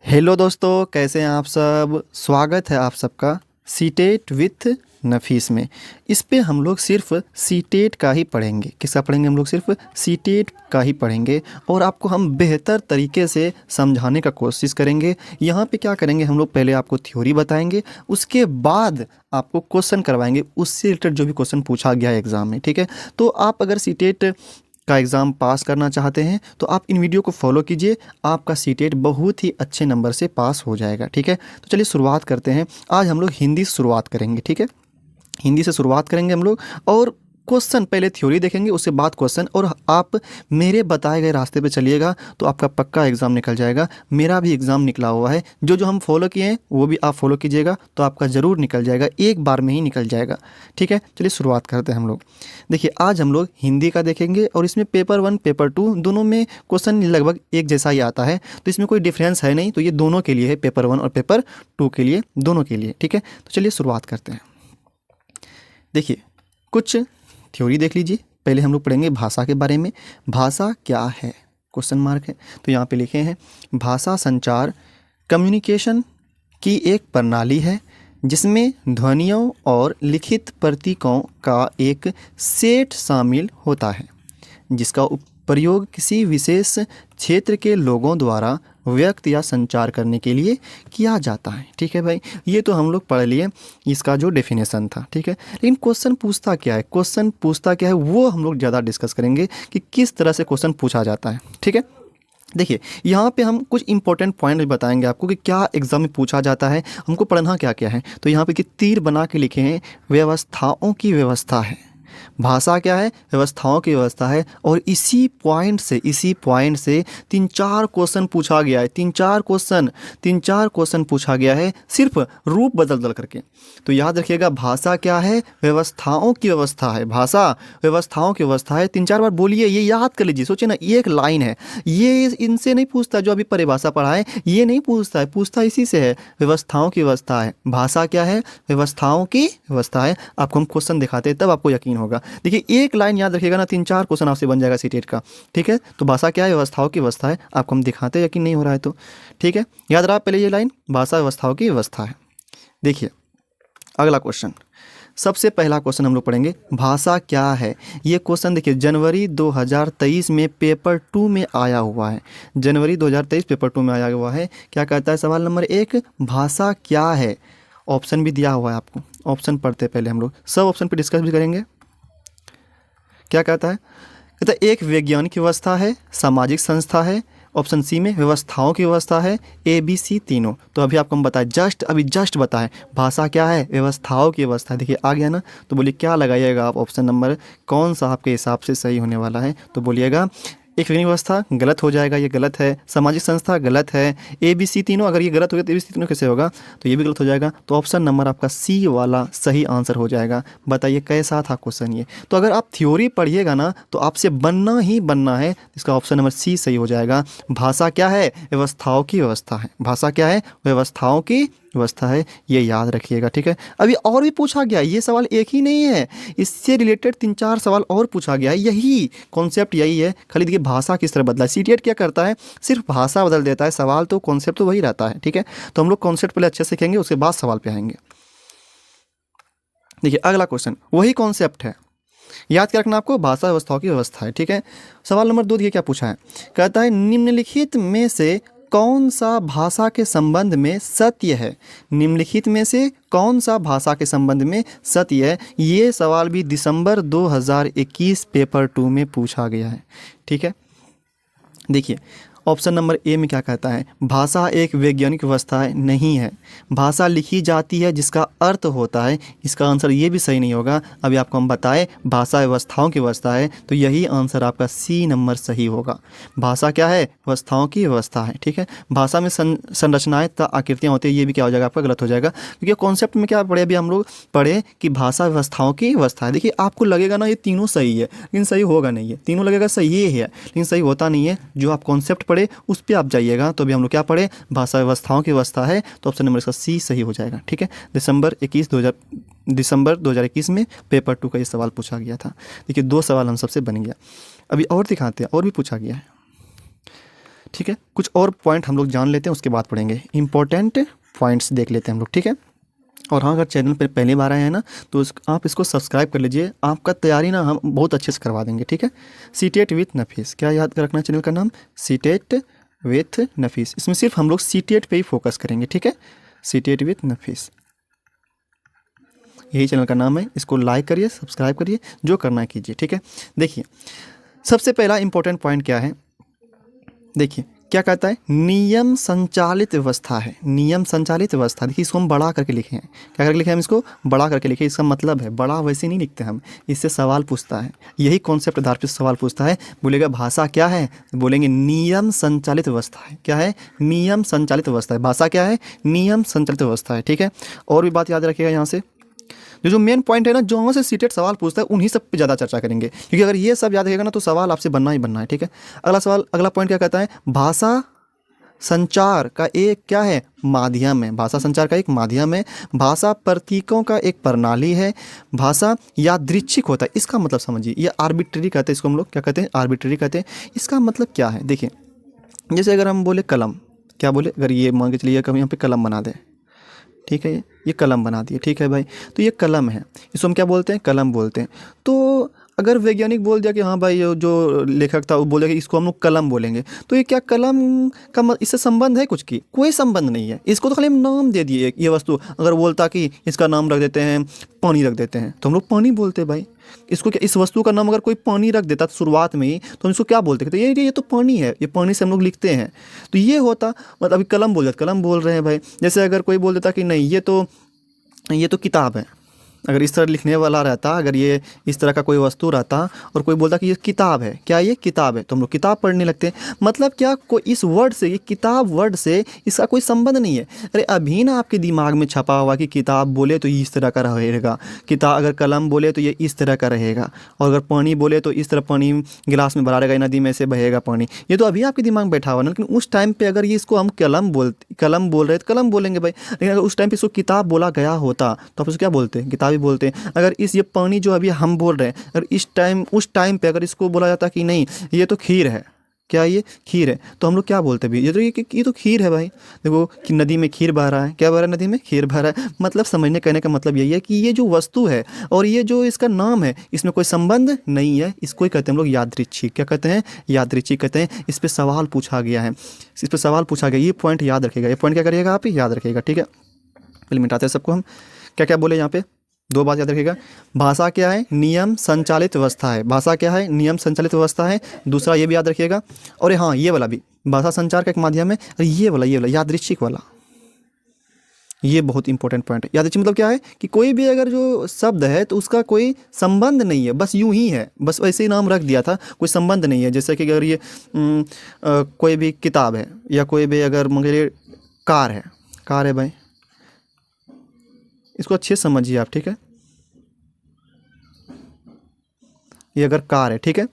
Hello दोस्तों, कैसे हैं आप सब। स्वागत है आप सबका सीटेट विथ नफीस में। इस पे हम लोग सिर्फ सीटेट का ही पढ़ेंगे। किसका पढ़ेंगे? हम लोग सिर्फ सीटेट का ही पढ़ेंगे और आपको हम बेहतर तरीके से समझाने का कोशिश करेंगे। यहाँ पे क्या करेंगे, हम लोग पहले आपको थ्योरी बताएंगे, उसके बाद आपको क्वेश्चन करवाएंगे उससे रिलेटेड जो भी क्वेश्चन पूछा गया है एग्ज़ाम में। ठीक है, तो आप अगर सीटेट का एग्ज़ाम पास करना चाहते हैं तो आप इन वीडियो को फॉलो कीजिए, आपका सीटेट बहुत ही अच्छे नंबर से पास हो जाएगा। ठीक है, तो चलिए शुरुआत करते हैं। आज हम लोग हिंदी से शुरुआत करेंगे। ठीक है, हिंदी से शुरुआत करेंगे हम लोग और क्वेश्चन पहले थ्योरी देखेंगे, उसके बाद क्वेश्चन। और आप मेरे बताए गए रास्ते पे चलिएगा तो आपका पक्का एग्ज़ाम निकल जाएगा। मेरा भी एग्ज़ाम निकला हुआ है, जो जो हम फॉलो किए हैं वो भी आप फॉलो कीजिएगा तो आपका ज़रूर निकल जाएगा, एक बार में ही निकल जाएगा। ठीक है, चलिए शुरुआत करते हैं हम लोग। देखिए, आज हम लोग हिंदी का देखेंगे और इसमें पेपर 1 पेपर 2 दोनों में क्वेश्चन लगभग एक जैसा ही आता है, तो इसमें कोई डिफरेंस है नहीं। तो ये दोनों के लिए है, पेपर 1 और पेपर 2 के लिए, दोनों के लिए। ठीक है, तो चलिए शुरुआत करते हैं। देखिए, कुछ थ्योरी देख लीजिए। पहले हम लोग पढ़ेंगे भाषा के बारे में। भाषा क्या है? क्वेश्चन मार्क है, तो यहाँ पे लिखे हैं भाषा संचार कम्युनिकेशन की एक प्रणाली है जिसमें ध्वनियों और लिखित प्रतीकों का एक सेट शामिल होता है, जिसका प्रयोग किसी विशेष क्षेत्र के लोगों द्वारा व्यक्त या संचार करने के लिए किया जाता है। ठीक है भाई, ये तो हम लोग पढ़ लिए इसका जो डेफिनेशन था। ठीक है, लेकिन क्वेश्चन पूछता क्या है, क्वेश्चन पूछता क्या है वो हम लोग ज़्यादा डिस्कस करेंगे कि किस तरह से क्वेश्चन पूछा जाता है। ठीक है, देखिए यहाँ पे हम कुछ इंपॉर्टेंट पॉइंट बताएंगे आपको कि क्या एग्जाम में पूछा जाता है, हमको पढ़ना क्या क्या है। तो यहाँ पे कि तीर बना के लिखे हैं, व्यवस्थाओं की व्यवस्था है। भाषा क्या है? व्यवस्थाओं की व्यवस्था है। और इसी पॉइंट से तीन चार क्वेश्चन पूछा गया है। तीन चार क्वेश्चन पूछा गया है, सिर्फ रूप बदल बदल करके। तो याद रखिएगा, भाषा क्या है? व्यवस्थाओं की व्यवस्था है। भाषा व्यवस्थाओं की व्यवस्था है। 3-4 बार बोलिए, ये याद कर लीजिए। सोचिए ना, एक लाइन है, ये इनसे नहीं पूछता जो अभी परिभाषा पढ़ा है, ये नहीं पूछता है, पूछता इसी से है। व्यवस्थाओं की व्यवस्था है। भाषा क्या है? व्यवस्थाओं की व्यवस्था है। आपको हम क्वेश्चन दिखाते हैं तब आपको यकीन होगा। देखिए, एक लाइन याद रखिएगा ना, 3-4 क्वेश्चन आपसे बन जाएगा सीटेट का। ठीक है, तो भाषा क्या है? व्यवस्थाओं की व्यवस्था है। आपको हम दिखाते, यकीन नहीं हो रहा है तो ठीक है, याद रहा पहले ये लाइन, भाषा व्यवस्थाओं की व्यवस्था है। देखिए अगला क्वेश्चन, सबसे पहला क्वेश्चन हम लोग पढ़ेंगे, भाषा क्या है। ये क्वेश्चन देखिए जनवरी 2023 में पेपर 2 में आया हुआ है। जनवरी 2023 पेपर 2 में आया हुआ है। क्या कहता है सवाल नंबर 1, भाषा क्या है। ऑप्शन भी दिया हुआ है आपको, ऑप्शन पढ़ते पहले हम लोग, सब ऑप्शन पे डिस्कस भी करेंगे। क्या कहता है? कहता है एक वैज्ञानिक व्यवस्था है, सामाजिक संस्था है। ऑप्शन सी में व्यवस्थाओं की व्यवस्था है। ए बी सी तीनों। तो अभी आपको हम बताएं, जस्ट बताएं भाषा क्या है? व्यवस्थाओं की व्यवस्था। देखिए आ गया ना, तो बोलिए क्या लगाइएगा आप, ऑप्शन नंबर कौन सा आपके हिसाब से सही होने वाला है। तो बोलिएगा एक वैज्ञानिक व्यवस्था, गलत हो जाएगा, ये गलत है। सामाजिक संस्था, गलत है। ए बी सी तीनों, अगर ये गलत हो गया तो ए बी सी तीनों कैसे होगा, तो ये भी गलत हो जाएगा। तो ऑप्शन नंबर आपका सी वाला सही आंसर हो जाएगा। बताइए कैसा था क्वेश्चन ये। तो अगर आप थ्योरी पढ़िएगा ना तो आपसे बनना ही बनना है, इसका ऑप्शन नंबर सी सही हो जाएगा। भाषा क्या है? व्यवस्थाओं की व्यवस्था है। भाषा क्या है? व्यवस्थाओं की व्यवस्था है, ये याद रखिएगा। ठीक है, अभी और भी पूछा गया, ये सवाल एक ही नहीं है, इससे रिलेटेड 3-4 सवाल और पूछा गया है। यही कॉन्सेप्ट यही है, खाली देखिए भाषा किस तरह बदला है। सीटेट क्या करता है? सिर्फ भाषा बदल देता है, सवाल तो कॉन्सेप्ट तो वही रहता है। ठीक है, तो हम लोग कॉन्सेप्ट पहले अच्छे से सीखेंगे, उसके बाद सवाल पे आएंगे। देखिए अगला क्वेश्चन वही कॉन्सेप्ट है, याद क्या रखना आपको, भाषा व्यवस्थाओं की व्यवस्था है। ठीक है, सवाल नंबर 2 देखिए क्या पूछा है। कहता है निम्नलिखित में से कौन सा भाषा के संबंध में सत्य है। निम्नलिखित में से कौन सा भाषा के संबंध में सत्य है। ये सवाल भी दिसंबर 2021 पेपर 2 में पूछा गया है। ठीक है, देखिए ऑप्शन नंबर ए में क्या कहता है, भाषा एक वैज्ञानिक व्यवस्था है, नहीं है। भाषा लिखी जाती है जिसका अर्थ होता है, इसका आंसर ये भी सही नहीं होगा। अभी आपको हम बताएं भाषा व्यवस्थाओं की व्यवस्था है, तो यही आंसर आपका सी नंबर सही होगा। भाषा क्या है? व्यवस्थाओं की व्यवस्था है। ठीक है, भाषा में संरचनाएं तथा आकृतियाँ होती है, ये भी क्या हो जाएगा आपका, गलत हो जाएगा। क्योंकि कॉन्सेप्ट में क्या पढ़े, अभी हम लोग पढ़े कि भाषा व्यवस्थाओं की व्यवस्था है। देखिए आपको लगेगा ना ये तीनों सही है, लेकिन सही होगा नहीं है। तीनों लगेगा सही है लेकिन सही होता नहीं है। जो आप कॉन्सेप्ट पढ़े उस पर आप जाइएगा। तो अभी हम लोग क्या पढ़े, भाषा व्यवस्थाओं की व्यवस्था है, तो ऑप्शन नंबर इसका सी सही हो जाएगा। ठीक है, दिसंबर 2021 में पेपर 2 का ये सवाल पूछा गया था। देखिए 2 सवाल हम सबसे बन गया। अभी और दिखाते हैं, और भी पूछा गया है। ठीक है, कुछ और पॉइंट हम लोग जान लेते हैं, उसके बाद पढ़ेंगे। इंपॉर्टेंट पॉइंट्स देख लेते हैं हम लोग, ठीक है। और हाँ, अगर चैनल पर पहली बार आए हैं ना तो आप इसको सब्सक्राइब कर लीजिए, आपका तैयारी ना हम बहुत अच्छे से करवा देंगे, ठीक है। सीटेट विथ नफीस, क्या याद रखना चैनल का नाम? सीटेट विथ नफीस। इसमें सिर्फ हम लोग सीटेट पे ही फोकस करेंगे, ठीक है। सीटेट विथ नफीस, यही चैनल का नाम है। इसको लाइक करिए, सब्सक्राइब करिए, जो करना है कीजिए, ठीक है। देखिए, सबसे पहला इंपॉर्टेंट पॉइंट क्या है, देखिए क्या कहता है, नियम संचालित व्यवस्था है। नियम संचालित व्यवस्था, देखिए इसको हम बड़ा करके लिखे हैं। क्या करके लिखे हैं हम इसको? बड़ा करके लिखे। इसका मतलब है, बड़ा वैसे नहीं लिखते हम, इससे सवाल पूछता है। यही कॉन्सेप्ट आधार पर सवाल पूछता है। बोलेगा भाषा क्या है, बोलेंगे नियम संचालित व्यवस्था है। क्या है? नियम संचालित व्यवस्था है। भाषा क्या है? नियम संचालित व्यवस्था है, ठीक है। और भी बात याद रखिएगा यहाँ से, जो मेन पॉइंट है ना, जो वहाँ से सीटेट सवाल पूछता है उन्हीं सब पे ज़्यादा चर्चा करेंगे, क्योंकि अगर ये सब याद रहेगा ना तो सवाल आपसे बनना ही बनना है, ठीक है। अगला सवाल, अगला पॉइंट क्या कहता है, भाषा संचार का एक क्या है? माध्यम है। भाषा संचार का एक माध्यम है। भाषा प्रतीकों का एक प्रणाली है। भाषा यादृच्छिक होता है। इसका मतलब समझिए, ये आर्बिट्ररी कहते हैं, इसको हम लोग क्या कहते हैं? आर्बिट्ररी कहते हैं। इसका मतलब क्या है? देखिए, जैसे अगर हम बोले कलम, क्या बोले, अगर ये मान के चलिए कभी यहाँ पे कलम बना दे, ठीक है, ये कलम बना दिए, ठीक है भाई, तो ये कलम है, इसको हम क्या बोलते हैं? कलम बोलते हैं। तो अगर वैज्ञानिक बोल दिया कि हाँ भाई, ये जो लेखक था वो बोल दिया कि इसको हम लोग कलम बोलेंगे, तो ये क्या कलम का इससे संबंध है कुछ की? कोई संबंध नहीं है। इसको तो खाली हम नाम दे दिए ये वस्तु। अगर बोलता कि इसका नाम रख देते हैं पानी, रख देते हैं, तो हम लोग पानी बोलते हैं भाई। इसको क्या, इस वस्तु का नाम अगर कोई पानी रख देता तो शुरुआत में ही, तो हम इसको क्या बोलते? कहते ये तो पानी है, ये पानी से हम लोग लिखते हैं। तो ये होता, मतलब अभी कलम बोल जाते, कलम बोल रहे हैं भाई। जैसे अगर कोई बोल देता कि नहीं ये तो किताब है, अगर इस तरह लिखने वाला रहता, अगर ये इस तरह का कोई वस्तु रहता और कोई बोलता कि ये किताब है, क्या ये किताब है, तो हम लोग किताब पढ़ने लगते हैं। मतलब क्या, कोई इस वर्ड से, ये किताब वर्ड से इसका कोई संबंध नहीं है। अरे अभी ना आपके दिमाग में छपा हुआ कि किताब बोले तो इस तरह का रहेगा, किताब, अगर कलम बोले तो ये इस तरह का रहेगा, और अगर पानी बोले तो इस तरह पानी गिलास में भरा रहेगा, नदी में से बहेगा पानी। ये तो अभी आपके दिमाग में बैठा हुआ ना, लेकिन उस टाइम पर अगर ये इसको हम कलम बोल रहे तो कलम बोलेंगे भाई। लेकिन अगर उस टाइम पर इसको किताब बोला गया होता तो आप उसको क्या बोलते हैं? किताब ही बोलते हैं। अगर ये पानी जो अभी हम बोल रहे हैं, अगर उस टाइम पे अगर इसको बोला जाता कि नहीं ये तो खीर है, क्या ये खीर है, तो हम लोग क्या बोलते भी, ये तो खीर है भाई। देखो कि नदी में खीर बह रहा है, क्या बह रहा है? नदी में खीर बह रहा है। मतलब समझने, कहने का मतलब यही है कि ये जो वस्तु है और ये जो इसका नाम है, इसमें कोई संबंध नहीं है। इसको ही कहते हैं हम लोग यादृच्छिक। क्या कहते हैं? यादृच्छिक कहते हैं। इस पर सवाल पूछा गया है, इस पर सवाल पूछा गया। ये पॉइंट याद रखिएगा, ये पॉइंट क्या करिएगा आप? याद रखिएगा, ठीक है। पहले मिटाते हैं सबको हम, क्या क्या बोले यहाँ पे, दो बात याद रखिएगा। भाषा क्या है? नियम संचालित व्यवस्था है। भाषा क्या है? नियम संचालित व्यवस्था है। दूसरा ये भी याद रखिएगा। और हाँ, ये वाला भी भाषा संचार का एक माध्यम है। और ये वाला यादृच्छिक वाला, ये बहुत इंपॉर्टेंट पॉइंट है। यादृच्छिक मतलब क्या है कि कोई भी अगर जो शब्द है तो उसका कोई संबंध नहीं है, बस यूं ही है, बस वैसे ही नाम रख दिया था, कोई संबंध नहीं है। जैसे कि अगर ये कोई भी किताब है, या कोई भी अगर मगर कार है भाई, इसको अच्छे से समझिए आप, ठीक है। ये अगर कार है, ठीक है,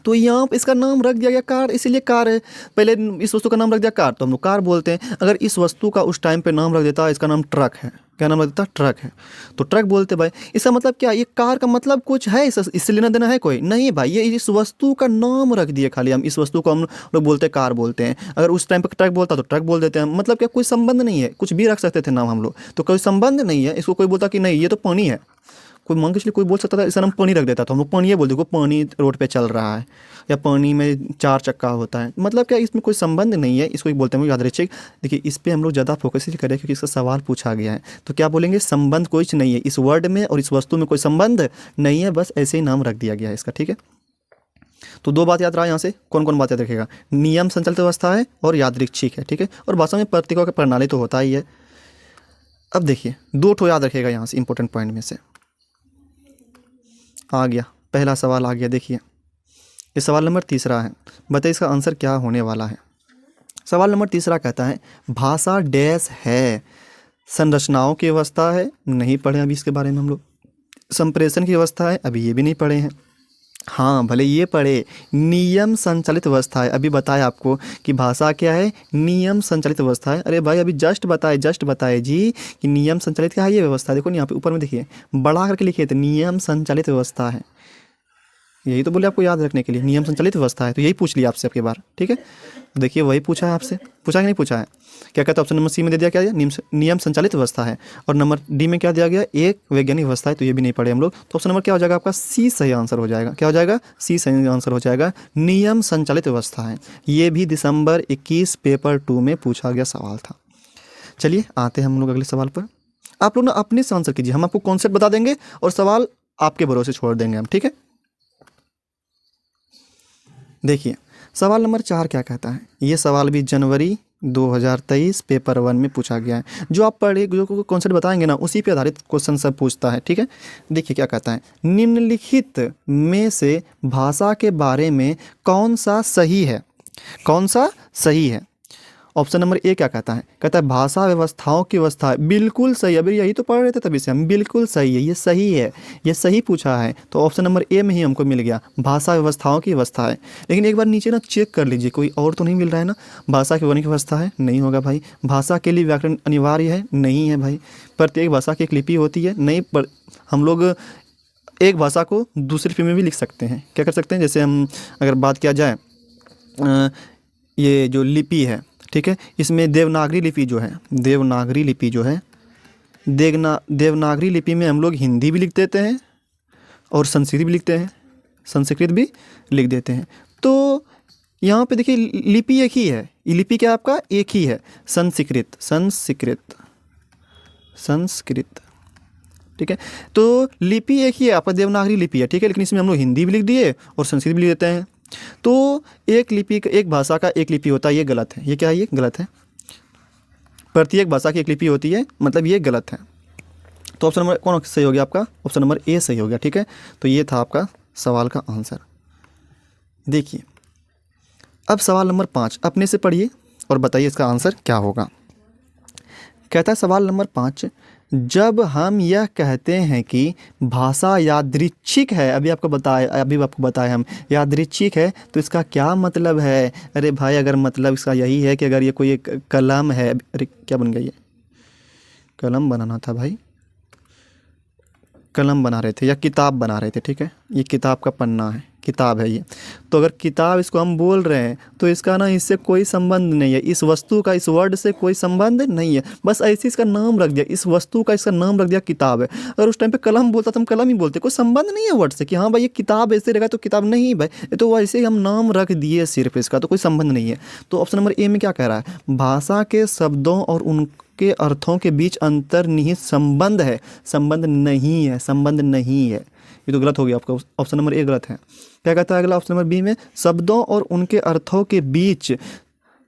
तो यहाँ पे इसका नाम रख दिया गया कार, इसीलिए कार है। पहले इस वस्तु का नाम रख दिया कार, तो हम लोग कार बोलते हैं। अगर इस वस्तु का उस टाइम पे नाम रख देता, इसका नाम ट्रक है, क्या नाम रख देता? ट्रक है, तो ट्रक बोलते भाई। इसका मतलब क्या, ये कार का मतलब कुछ है, इससे लेना देना है कोई नहीं भाई। ये इस वस्तु का नाम रख दिए खाली, हम इस वस्तु को हम लोग बोलते हैं कार बोलते हैं। अगर उस टाइम पर ट्रक बोलता तो ट्रक बोल देते हैं। मतलब क्या, कोई संबंध नहीं है, कुछ भी रख सकते थे नाम हम लोग, तो कोई संबंध नहीं है। इसको कोई बोलता कि नहीं ये तो पानी है, कोई मान के चलिए कोई बोल सकता था इसका नाम पानी रख देता, तो हम लोग पानी बोल देखो, पानी रोड पे चल रहा है, या पानी में 4 चक्का होता है। मतलब क्या, इसमें कोई संबंध नहीं है, इसको एक बोलते हैं यादृच्छिक। देखिए इस पर हम लोग ज़्यादा फोकस ही करें क्योंकि इसका सवाल पूछा गया है। तो क्या बोलेंगे? संबंध कुछ नहीं है, इस वर्ड में और इस वस्तु में कोई संबंध नहीं है, बस ऐसे ही नाम रख दिया गया है इसका, ठीक है। तो दो बात याद रहा यहाँ से, कौन कौन बात याद रखेगा? नियम संचालित व्यवस्था है और यादृच्छिक है, ठीक है। और भाषा में प्रतीकों की प्रणाली तो होता ही है। अब देखिए 2 ठो याद रखेगा यहाँ से, इंपॉर्टेंट पॉइंट में से आ गया, पहला सवाल आ गया। देखिए ये सवाल नंबर 3 है, बताइए इसका आंसर क्या होने वाला है। सवाल नंबर 3 कहता है भाषा डैश है, संरचनाओं की व्यवस्था है, नहीं पढ़े अभी इसके बारे में हम लोग। संप्रेषण की व्यवस्था है, अभी ये भी नहीं पढ़े हैं। हाँ भले ये पढ़े, नियम संचालित व्यवस्था है, अभी बताया आपको कि भाषा क्या है, नियम संचालित व्यवस्था है। अरे भाई अभी जस्ट बताए जी कि नियम संचालित क्या है, ये व्यवस्था। देखो यहाँ पे ऊपर में देखिए बड़ा करके लिखे थे, नियम संचालित व्यवस्था है। यही तो बोले आपको याद रखने के लिए, नियम संचालित व्यवस्था है, तो यही पूछ लिया आपसे आपके बार, ठीक है। देखिए वही पूछा है आपसे, पूछा कि नहीं पूछा है। क्या कहता है ऑप्शन नंबर सी में दे दिया, क्या दिया, नियम संचालित व्यवस्था है। और नंबर डी में क्या दिया गया, एक वैज्ञानिक व्यवस्था है, तो ये भी नहीं पढ़े हम लोग। तो ऑप्शन नंबर क्या हो जाएगा आपका, सी सही आंसर हो जाएगा। क्या हो जाएगा, सी सही आंसर हो जाएगा, नियम संचालित व्यवस्था है। ये भी दिसंबर 21 पेपर 2 में पूछा गया सवाल था। चलिए आते हैं हम लोग अगले सवाल पर। आप लोग ना अपने से आंसर कीजिए, हम आपको कॉन्सेप्ट बता देंगे और सवाल आपके भरोसे छोड़ देंगे हम, ठीक है। देखिए सवाल नंबर 4 क्या कहता है। ये सवाल भी जनवरी 2023 पेपर 1 में पूछा गया है। जो आप पढ़े, जो कॉन्सेप्ट बताएंगे ना, उसी पे आधारित क्वेश्चन सब पूछता है, ठीक है। देखिए क्या कहता है, निम्नलिखित में से भाषा के बारे में कौन सा सही है, कौन सा सही है। ऑप्शन नंबर ए क्या कहता है, कहता है भाषा व्यवस्थाओं की व्यवस्था है, बिल्कुल सही। अभी यही तो पढ़ रहे थे तभी से हम, बिल्कुल सही है, ये सही है, ये सही पूछा है। तो ऑप्शन नंबर ए में ही हमको मिल गया, भाषा व्यवस्थाओं की व्यवस्था है। लेकिन एक बार नीचे ना चेक कर लीजिए, कोई और तो नहीं मिल रहा है ना। भाषा की वर्णिक व्यवस्था है, नहीं होगा भाई। भाषा के लिए व्याकरण अनिवार्य है, नहीं है भाई। प्रत्येक भाषा की एक लिपि होती है, नहीं। पर हम लोग एक भाषा को दूसरी लिपि में भी लिख सकते हैं। क्या कर सकते हैं, जैसे हम अगर बात किया जाए, ये जो लिपि है, ठीक है, इसमें देवनागरी लिपि जो है, देवनागरी लिपि जो है, देवनागरी लिपि में हम लोग हिंदी भी लिख देते हैं और संस्कृत भी लिखते हैं, संस्कृत भी लिख देते हैं। तो यहाँ पे देखिए लिपि एक ही है, ये लिपि क्या आपका एक ही है, संस्कृत, संस्कृत, संस्कृत, ठीक है। तो लिपि एक ही है आपका, देवनागरी लिपि है, ठीक है। लेकिन इसमें हम लोग हिंदी भी लिख दिए और संस्कृत भी लिख देते हैं। तो एक लिपि, एक भाषा का एक लिपि होता है, ये गलत है। ये क्या है, ये गलत है। प्रत्येक भाषा की एक लिपि होती है, मतलब ये गलत है। तो ऑप्शन नंबर कौन सही हो गया आपका, ऑप्शन नंबर ए सही हो गया, ठीक है। तो ये था आपका सवाल का आंसर। देखिए अब सवाल नंबर 5 अपने से पढ़िए और बताइए इसका आंसर क्या होगा। कहता है सवाल नंबर 5, जब हम यह कहते हैं कि भाषा यादृच्छिक है, अभी आपको बताया हम यादृच्छिक है, तो इसका क्या मतलब है। अरे भाई अगर मतलब इसका यही है कि अगर ये कोई एक कलम है, अरे क्या बन गया, ये कलम बनाना था भाई, कलम बना रहे थे या किताब बना रहे थे, ठीक है। ये किताब का पन्ना है, किताब है ये। तो अगर किताब इसको हम बोल रहे हैं तो इसका ना इससे कोई संबंध नहीं है, इस वस्तु का इस वर्ड से कोई संबंध नहीं है। बस ऐसे इसका नाम रख दिया, इस वस्तु का इसका नाम रख दिया किताब है। अगर उस टाइम पे कलम बोलता तो हम कलम ही बोलते, कोई संबंध नहीं है वर्ड से कि हाँ भाई ये किताब ऐसे रहेगा तो किताब नहीं भाई, ये तो वैसे ही हम नाम रख दिए सिर्फ, इसका तो कोई संबंध नहीं है। तो ऑप्शन नंबर ए में क्या कह रहा है, भाषा के शब्दों और उनके अर्थों के बीच अंतर्निहित संबंध है, संबंध नहीं है, संबंध नहीं है। ये तो गलत हो गया आपका, ऑप्शन नंबर ए गलत है। क्या कहता है अगला ऑप्शन नंबर बी में, शब्दों और उनके अर्थों के बीच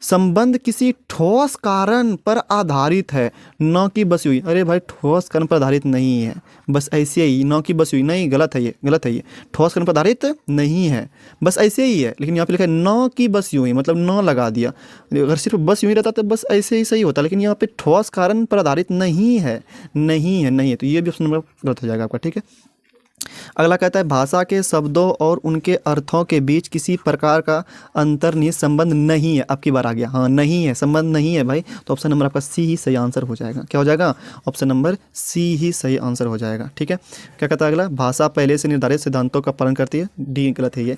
संबंध किसी ठोस कारण पर आधारित है, न कि बसी हुई। अरे भाई ठोस कारण पर आधारित नहीं है, बस ऐसे ही, न कि बसी हुई, नहीं, गलत है ये, गलत है ये। ठोस कारण पर आधारित नहीं है, बस ऐसे ही है। लेकिन यहाँ पे लिखा है न कि बसी हुई, मतलब न लगा दिया। अगर सिर्फ बस यूँ ही रहता तो बस ऐसे ही सही होता, लेकिन यहाँ पे ठोस कारण पर आधारित नहीं है, नहीं है, नहीं है। तो ये भी ऑप्शन नंबर गलत हो जाएगा आपका, ठीक है। अगला कहता है भाषा के शब्दों और उनके अर्थों के बीच किसी प्रकार का अंतर्निहित संबंध नहीं है। अब की बार आ गया, हाँ नहीं है, संबंध नहीं है भाई। तो ऑप्शन नंबर आपका सी ही सही आंसर हो जाएगा। क्या हो जाएगा, ऑप्शन नंबर सी ही सही आंसर हो जाएगा, ठीक है। क्या कहता है अगला, भाषा पहले से निर्धारित सिद्धांतों का पालन करती है, डी गलत है ये।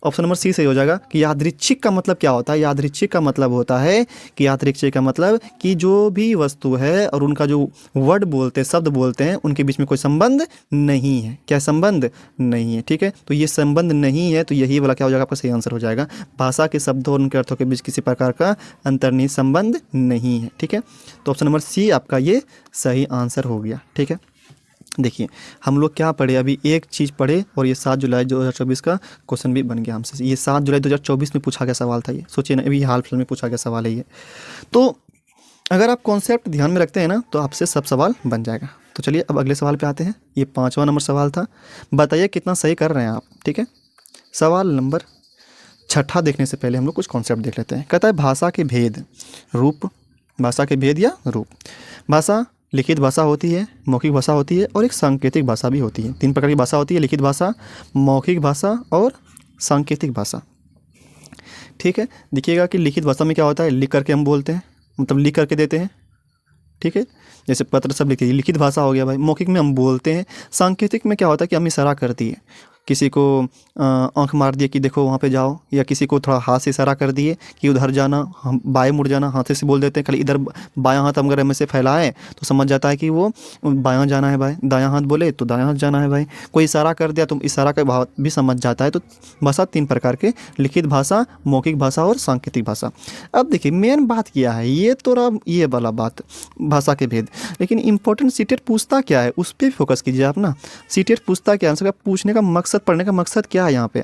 ऑप्शन नंबर सी सही हो जाएगा कि यादृच्छिक का मतलब क्या होता है, यादृच्छिक का मतलब होता है कि यादृच्छिक का मतलब कि जो भी वस्तु है और उनका जो वर्ड बोलते हैं, शब्द बोलते हैं, उनके बीच में कोई संबंध नहीं है। क्या संबंध नहीं है, ठीक है। तो ये संबंध नहीं है, तो यही वाला क्या हो जाएगा आपका सही आंसर हो जाएगा, भाषा के शब्दों और उनके अर्थों के बीच किसी प्रकार का अंतर्निहित संबंध नहीं है, ठीक है। तो ऑप्शन नंबर सी आपका ये सही आंसर हो गया, ठीक है। देखिए हम लोग क्या पढ़े, अभी एक चीज़ पढ़े और ये 7 जुलाई 2024 का क्वेश्चन भी बन गया हमसे। ये 7 जुलाई 2024 में पूछा गया सवाल था, ये सोचिए ना, अभी हाल फिलहाल में पूछा गया सवाल है ये। तो अगर आप कॉन्सेप्ट ध्यान में रखते हैं ना तो आपसे सब सवाल बन जाएगा। तो चलिए अब अगले सवाल पे आते हैं। ये 5वां नंबर सवाल था, बताइए कितना सही कर रहे हैं आप, ठीक है। सवाल नंबर 6 देखने से पहले हम लोग कुछ कॉन्सेप्ट देख लेते हैं। कहता है भाषा के भेद, रूप, भाषा के भेद या रूप। भाषा लिखित भाषा होती है, मौखिक भाषा होती है और एक सांकेतिक भाषा भी होती है। 3 प्रकार की भाषा होती है, लिखित भाषा, मौखिक भाषा और सांकेतिक भाषा, ठीक है। देखिएगा कि लिखित भाषा में क्या होता है, लिख करके हम बोलते हैं, मतलब लिख करके देते हैं, ठीक है, जैसे पत्र सब लिखिए, लिखित भाषा हो गया भाई। मौखिक में हम बोलते हैं। सांकेतिक में क्या होता है कि हम इशारा करती है, किसी को आंख मार दिए कि देखो वहाँ पे जाओ, या किसी को थोड़ा हाथ से इशारा कर दिए कि उधर जाना, हम बाएं मुड़ जाना, हाथ से बोल देते हैं खाली इधर बायां हाथ अगर हम ऐसे फैलाएं तो समझ जाता है कि वो बायां जाना है भाई, दायां हाथ बोले तो दायां हाथ जाना है भाई, कोई इशारा कर दिया तो इशारा का भाव भी समझ जाता है। तो भाषा 3 प्रकार के, लिखित भाषा, मौखिक भाषा और सांकेतिक भाषा। अब देखिए मेन बात क्या है, ये तो रहा ये वाला बात भाषा के भेद, लेकिन इंपॉर्टेंट सीटेट पूछता क्या है उस पर फोकस कीजिए आप ना। सीटेट पूछता क्या है, उसका पूछने का मकसद, पढ़ने का मकसद क्या है यहाँ पे,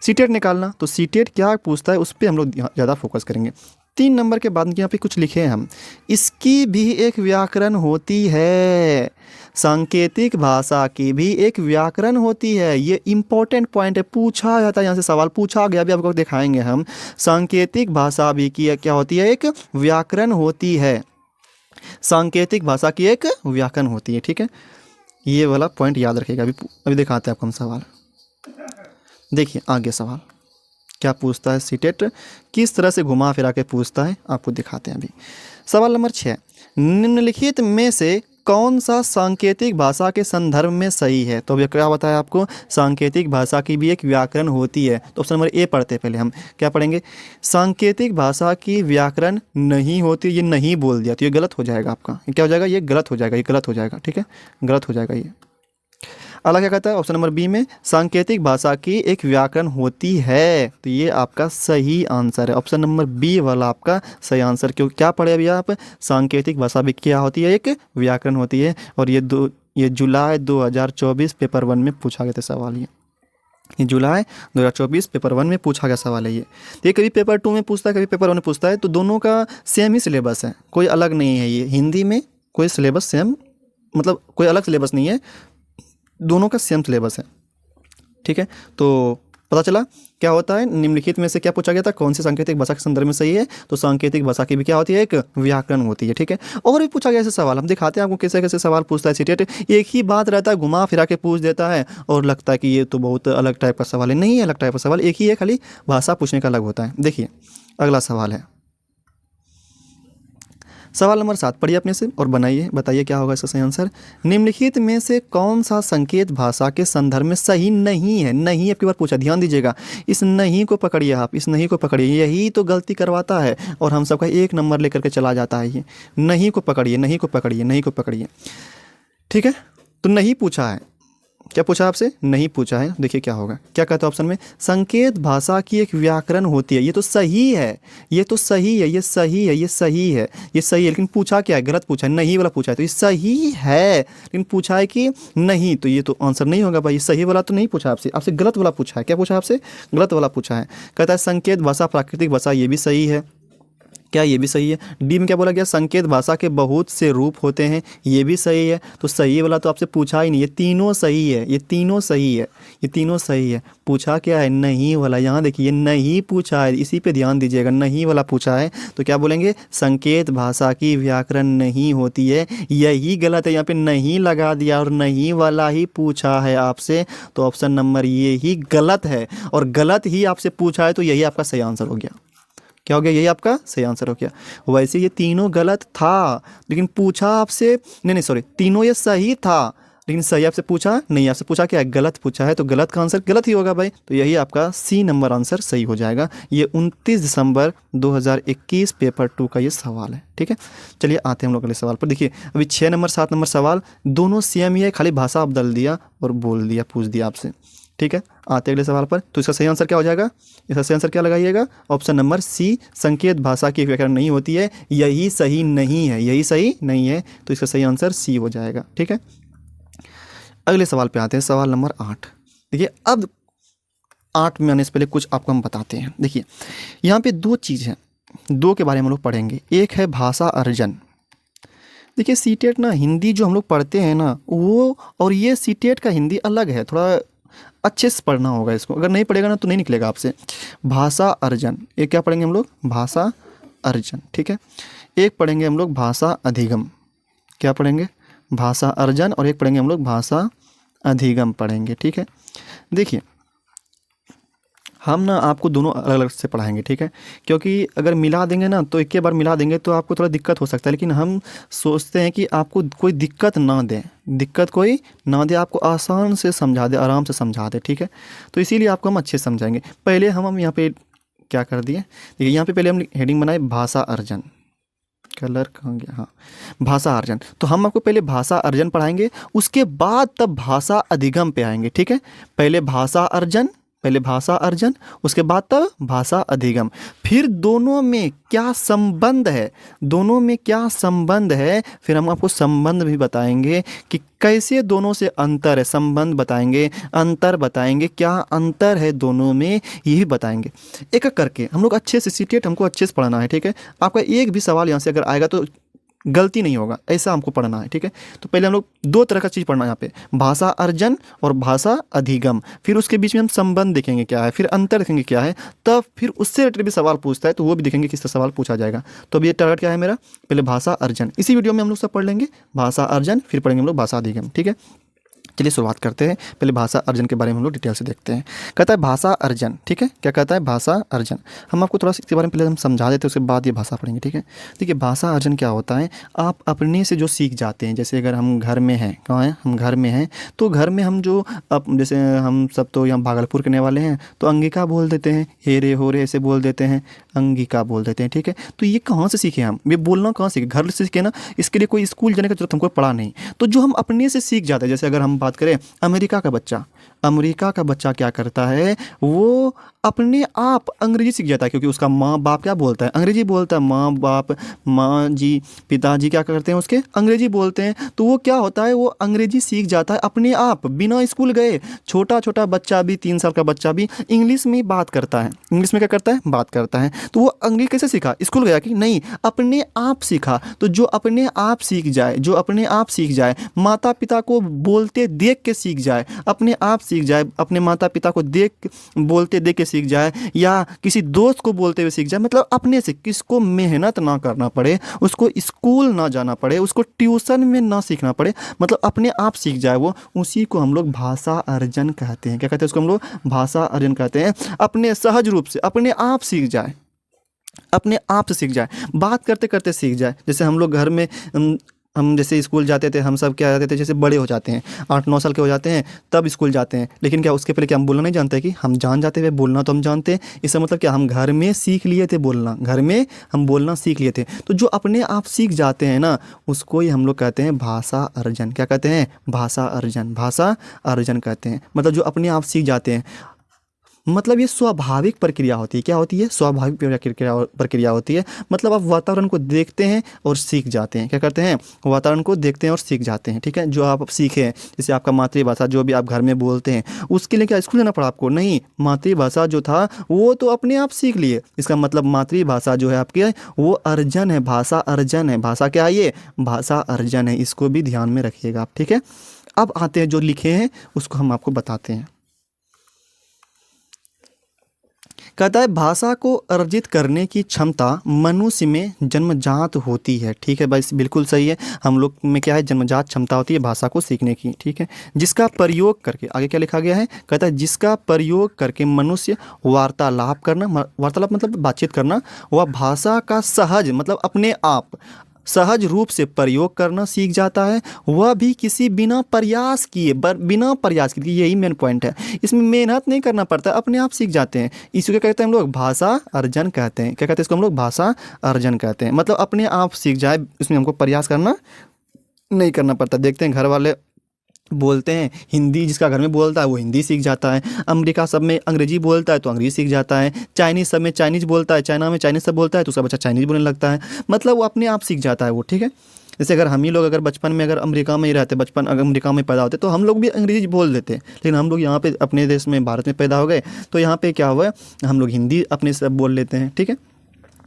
सीटेट निकालना। तो सीटेट क्या पूछता है उस पर हम लोग ज़्यादा फोकस करेंगे। 3 नंबर के बाद यहाँ पे कुछ लिखे हैं हम, इसकी भी एक व्याकरण होती है, सांकेतिक भाषा की भी एक व्याकरण होती है। ये इंपॉर्टेंट पॉइंट है, पूछा जाता है, यहाँ से सवाल पूछा गया, अभी आपको दिखाएंगे हम। सांकेतिक भाषा भी की क्या होती है, एक व्याकरण होती है, सांकेतिक भाषा की एक व्याकरण होती है। ठीक है, ये वाला पॉइंट याद रखिएगा। अभी दिखाते हैं आपको हम सवाल। देखिए आगे सवाल क्या पूछता है सीटेट, किस तरह से घुमा फिरा के पूछता है आपको दिखाते हैं अभी। सवाल नंबर 6, निम्नलिखित में से कौन सा सांकेतिक भाषा के संदर्भ में सही है। तो अभी क्या बताया आपको, सांकेतिक भाषा की भी एक व्याकरण होती है। तो ऑप्शन नंबर ए पढ़ते हैं, पहले हम क्या पढ़ेंगे, सांकेतिक भाषा की व्याकरण नहीं होती, ये नहीं बोल दिया तो ये गलत हो जाएगा आपका, ये क्या हो जाएगा, ये गलत हो जाएगा, ये गलत हो जाएगा। ठीक है, गलत हो जाएगा ये। अगला क्या कहता है ऑप्शन नंबर बी में, सांकेतिक भाषा की एक व्याकरण होती है, तो ये आपका सही आंसर है, ऑप्शन नंबर बी वाला आपका सही आंसर। क्यों, क्या पढ़े अभी आप, सांकेतिक भाषा भी क्या होती है, एक व्याकरण होती है। और ये जुलाई 2024 पेपर 1 में पूछा गया था सवाल, ये जुलाई 2024 पेपर 1 में पूछा गया सवाल है ये कभी पेपर 2 में पूछता है, कभी पेपर 1 में पूछता है। तो दोनों का सेम ही सिलेबस है, कोई अलग नहीं है। ये हिंदी में कोई सिलेबस सेम, मतलब कोई अलग सिलेबस नहीं है, दोनों का सेम सिलेबस है। ठीक है, तो पता चला क्या होता है, निम्नलिखित में से क्या पूछा गया था, कौन सी सांकेतिक भाषा के संदर्भ में सही है। तो सांकेतिक भाषा की भी क्या होती है, एक व्याकरण होती है। ठीक है, और भी पूछा गया ऐसे सवाल, हम दिखाते हैं आपको कैसे कैसे सवाल पूछता है सीटेट। एक ही बात रहता है, घुमा फिरा के पूछ देता है और लगता है कि ये तो बहुत अलग टाइप का सवाल है, नहीं है अलग टाइप का सवाल, एक ही है, खाली भाषा पूछने का अलग होता है। देखिए अगला सवाल है सवाल नंबर 7, पढ़िए अपने से और बनाइए, बताइए क्या होगा इसका सही आंसर। निम्नलिखित में से कौन सा संकेत भाषा के संदर्भ में सही नहीं है। नहीं आपकी बार पूछा, ध्यान दीजिएगा, इस नहीं को पकड़िए आप, इस नहीं को पकड़िए, यही तो गलती करवाता है और हम सबका 1 नंबर लेकर के चला जाता है। ये नहीं को पकड़िए, नहीं को पकड़िए, नहीं को पकड़िए। ठीक है, तो नहीं पूछा है, क्या पूछा आपसे, नहीं पूछा है। देखिए क्या होगा, क्या कहता है ऑप्शन में, संकेत भाषा की एक व्याकरण होती है। ये तो सही है, ये तो सही है, ये सही है, ये सही है, ये सही है, लेकिन पूछा क्या है, गलत पूछा है, नहीं वाला पूछा है। तो ये सही है लेकिन पूछा है कि नहीं, तो ये तो आंसर नहीं होगा भाई, सही वाला तो नहीं पूछा आपसे, आपसे गलत वाला पूछा है। क्या पूछा आपसे, गलत वाला पूछा है। कहता है संकेत भाषा प्राकृतिक भाषा, ये भी सही है, क्या ये भी सही है। डी में क्या बोला गया, संकेत भाषा के बहुत से रूप होते हैं, ये भी सही है। तो सही वाला तो आपसे पूछा ही नहीं, ये तीनों सही है, ये तीनों सही है, ये तीनों सही है। पूछा क्या है, नहीं वाला, यहाँ देखिए नहीं पूछा है, इसी पे ध्यान दीजिएगा, नहीं वाला पूछा है। तो क्या बोलेंगे, संकेत भाषा की व्याकरण नहीं होती है, यही गलत है, यहाँ पे नहीं लगा दिया और नहीं वाला ही पूछा है आपसे। तो ऑप्शन नंबर ये ही गलत है, और गलत ही आपसे पूछा है तो यही आपका सही आंसर हो गया। क्या हो गया, यही आपका सही आंसर हो गया। वैसे ये तीनों गलत था, लेकिन पूछा आपसे, नहीं सॉरी, तीनों ये सही था लेकिन सही आपसे पूछा नहीं, आपसे पूछा क्या, गलत पूछा है, तो गलत का आंसर गलत ही होगा भाई। तो यही आपका सी नंबर आंसर सही हो जाएगा। ये 29 दिसंबर 2021 पेपर 2 का ये सवाल है। ठीक है, चलिए आते हैं हम लोग अगले सवाल पर। देखिए अभी 6 नंबर 7 नंबर सवाल दोनों सेम ही है, खाली भाषा आप बदल दिया और बोल दिया, पूछ दिया आपसे। ठीक है, आते अगले सवाल पर। तो इसका सही आंसर क्या हो जाएगा, इसका सही आंसर क्या लगाइएगा, ऑप्शन नंबर सी, संकेत भाषा की व्याकरण नहीं होती है, यही सही नहीं है, यही सही नहीं है। तो इसका सही आंसर सी हो जाएगा। ठीक है, अगले सवाल पे आते हैं, सवाल नंबर 8। देखिए अब 8 में आने से पहले कुछ आपको हम बताते हैं। देखिए यहाँ पे 2 चीज़ हैं, 2 के बारे में हम लोग पढ़ेंगे। एक है भाषा अर्जन। देखिए सीटेट ना हिंदी जो हम लोग पढ़ते हैं ना वो, और ये सीटेट का हिंदी अलग है, थोड़ा अच्छे से पढ़ना होगा इसको, अगर नहीं पढ़ेगा ना तो नहीं निकलेगा आपसे। भाषा अर्जन, एक क्या पढ़ेंगे हम लोग, भाषा अर्जन। ठीक है, एक पढ़ेंगे हम लोग भाषा अधिगम। क्या पढ़ेंगे, भाषा अर्जन, और एक पढ़ेंगे हम लोग भाषा अधिगम पढ़ेंगे। ठीक है, देखिए हम ना आपको दोनों अलग अलग से पढ़ाएंगे, ठीक है, क्योंकि अगर मिला देंगे ना तो एक ही बार मिला देंगे तो आपको थोड़ा दिक्कत हो सकता है, लेकिन हम सोचते हैं कि आपको कोई दिक्कत ना दे, दिक्कत कोई ना दे, आपको आसान से समझा दे, आराम से समझा दे, ठीक है। तो इसीलिए आपको हम अच्छे से समझाएंगे। पहले हम यहाँ पे क्या कर दिए, देखिए यहाँ पे पहले हम हेडिंग बनाए भाषा अर्जन, कलर कहाँ गया, हाँ, भाषा अर्जन। तो हम आपको पहले भाषा अर्जन पढ़ाएंगे, उसके बाद तब भाषा अधिगम पे आएंगे, ठीक है। पहले भाषा अर्जन, पहले भाषा अर्जन, उसके बाद तब भाषा अधिगम। फिर दोनों में क्या संबंध है, दोनों में क्या संबंध है, फिर हम आपको संबंध भी बताएंगे कि कैसे दोनों से अंतर है, संबंध बताएंगे, अंतर बताएंगे, क्या अंतर है दोनों में, ये भी बताएंगे। एक एक करके हम लोग अच्छे से सीटेट हमको अच्छे से पढ़ना है, ठीक है। आपका एक भी सवाल यहाँ से अगर आएगा तो गलती नहीं होगा, ऐसा हमको पढ़ना है, ठीक है। तो पहले हम लोग दो तरह का चीज़ पढ़ना है यहाँ पे, भाषा अर्जन और भाषा अधिगम। फिर उसके बीच में हम संबंध देखेंगे क्या है, फिर अंतर देखेंगे क्या है, तब फिर उससे रिलेटेड भी सवाल पूछता है तो वो भी देखेंगे किस तरह सवाल पूछा जाएगा। तो अब ये टारगेट क्या है मेरा, पहले भाषा अर्जन, इसी वीडियो में हम लोग सब पढ़ लेंगे भाषा अर्जन, फिर पढ़ेंगे हम लोग भाषा अधिगम, ठीक है। चलिए शुरुआत करते हैं। पहले भाषा अर्जन के बारे में हम लोग डिटेल से देखते हैं। कहता है भाषा अर्जन, ठीक है, क्या कहता है भाषा अर्जन। हम आपको थोड़ा सा इसके बारे में पहले हम समझा देते हैं, उसके बाद ये भाषा पढ़ेंगे, ठीक है। देखिए भाषा अर्जन क्या होता है, आप अपने से जो सीख जाते हैं, जैसे अगर हम घर में हैं, कहाँ हैं, हम घर में हैं, तो घर में हम जो जैसे हम सब तो यहाँ भागलपुर के रहने वाले हैं तो अंगिका बोल देते हैं, हे रे हो रे ऐसे बोल देते हैं, अंगिका बोल देते हैं, ठीक है। तो ये कहाँ से सीखे हम, ये बोलना कहाँ सीखे, घर से सीखे ना, इसके लिए कोई स्कूल जाने का जरूरत हमको पड़ा नहीं। तो जो हम अपने से सीख जाते हैं, जैसे अगर हम बात करें अमेरिका का बच्चा, अमेरिका का बच्चा क्या करता है, वो अपने आप अंग्रेजी सीख जाता है, क्योंकि उसका माँ बाप क्या बोलता है, अंग्रेजी बोलता है, माँ बाप, माँ जी, पिताजी क्या करते हैं उसके, अंग्रेजी बोलते हैं। तो वो क्या होता है, वो अंग्रेजी सीख जाता है अपने आप, बिना स्कूल गए। छोटा छोटा बच्चा भी, 3 साल का बच्चा भी इंग्लिश में बात करता है, इंग्लिश में क्या करता है, बात करता है। तो वो अंग्रेजी कैसे सीखा, स्कूल गया कि नहीं, अपने आप सीखा। तो जो अपने आप सीख जाए, जो अपने आप सीख जाए, माता पिता को बोलते देख के सीख जाए, अपने आप सीख जाए, अपने माता पिता को देख बोलते देख के सीख जाए, या किसी दोस्त को बोलते हुए सीख जाए, मतलब अपने से, किसको मेहनत ना करना पड़े, उसको स्कूल ना जाना पड़े, उसको ट्यूशन में ना सीखना पड़े, मतलब अपने आप सीख जाए वो, उसी को हम लोग भाषा अर्जन कहते हैं। क्या कहते हैं उसको हम लोग, भाषा अर्जन कहते हैं। अपने सहज रूप से अपने आप सीख जाए, अपने आप से सीख जाए, बात करते करते सीख जाए। जैसे हम लोग घर में हम जैसे स्कूल जाते थे, हम सब क्या जाते थे, जैसे बड़े हो जाते हैं, 8-9 साल के हो जाते हैं तब स्कूल जाते हैं, लेकिन क्या उसके पहले क्या हम बोलना नहीं जानते, कि हम जान जाते थे, बोलना तो हम जानते हैं। इसका मतलब क्या, हम घर में सीख लिए थे बोलना, घर में हम बोलना सीख लिए थे। तो जो अपने आप सीख जाते हैं ना, उसको ही हम लोग कहते हैं भाषा अर्जन। क्या कहते हैं, भाषा अर्जन, भाषा अर्जन कहते हैं। मतलब जो अपने आप सीख जाते हैं, मतलब ये स्वाभाविक प्रक्रिया होती है। क्या होती है, स्वाभाविक प्रक्रिया होती है। मतलब आप वातावरण को देखते हैं और सीख जाते हैं। क्या करते हैं, वातावरण को देखते हैं और सीख जाते हैं, ठीक है। जो आप सीखे हैं, जैसे आपका मातृभाषा जो भी आप घर में बोलते हैं, उसके लिए क्या स्कूल जाना पड़ा आपको, नहीं, मातृभाषा जो था वो तो अपने आप सीख लिए। इसका मतलब मातृभाषा जो है आपकी, वो अर्जन है, भाषा अर्जन है। भाषा क्या है, ये भाषा अर्जन है, इसको भी ध्यान में रखिएगा आप, ठीक है। अब आते हैं जो लिखे हैं उसको हम आपको बताते हैं। कहता है भाषा को अर्जित करने की क्षमता मनुष्य में जन्मजात होती है, ठीक है भाई, बिल्कुल सही है। हम लोग में क्या है, जन्मजात क्षमता होती है भाषा को सीखने की, ठीक है। जिसका प्रयोग करके, आगे क्या लिखा गया है, कहता है जिसका प्रयोग करके मनुष्य वार्तालाप करना, वार्तालाप मतलब बातचीत करना, वह भाषा का सहज मतलब अपने आप सहज रूप से प्रयोग करना सीख जाता है, वह भी किसी बिना प्रयास किए, बिना प्रयास किए, यही मेन पॉइंट है। इसमें मेहनत नहीं करना पड़ता, अपने आप सीख जाते हैं। इसी को कहते हैं हम लोग भाषा अर्जन कहते हैं। क्या कहते हैं इसको हम लोग, भाषा अर्जन कहते हैं। मतलब अपने आप सीख जाए, इसमें हमको प्रयास करना नहीं करना पड़ता। देखते हैं घर वाले बोलते हैं हिंदी, जिसका घर में बोलता है वो हिंदी सीख जाता है। अमेरिका सब में अंग्रेजी बोलता है तो अंग्रेजी सीख जाता है। चाइनीज़ सब में चाइनीज़ बोलता है, चाइना में चाइनीज़ सब बोलता है तो उसका बच्चा चाइनीज़ बोलने लगता है। मतलब वो अपने आप सीख जाता है वो, ठीक है। जैसे अगर हम ही लोग अगर बचपन में अगर अमेरिका में ही रहते, बचपन अगर अमेरिका में पैदा होते तो हम लोग भी अंग्रेजी बोल देते, लेकिन हम लोग यहाँ पे अपने देश में, भारत में पैदा हो गए, तो यहाँ पे क्या हुआ, हम लोग हिंदी अपने से बोल लेते हैं, ठीक है।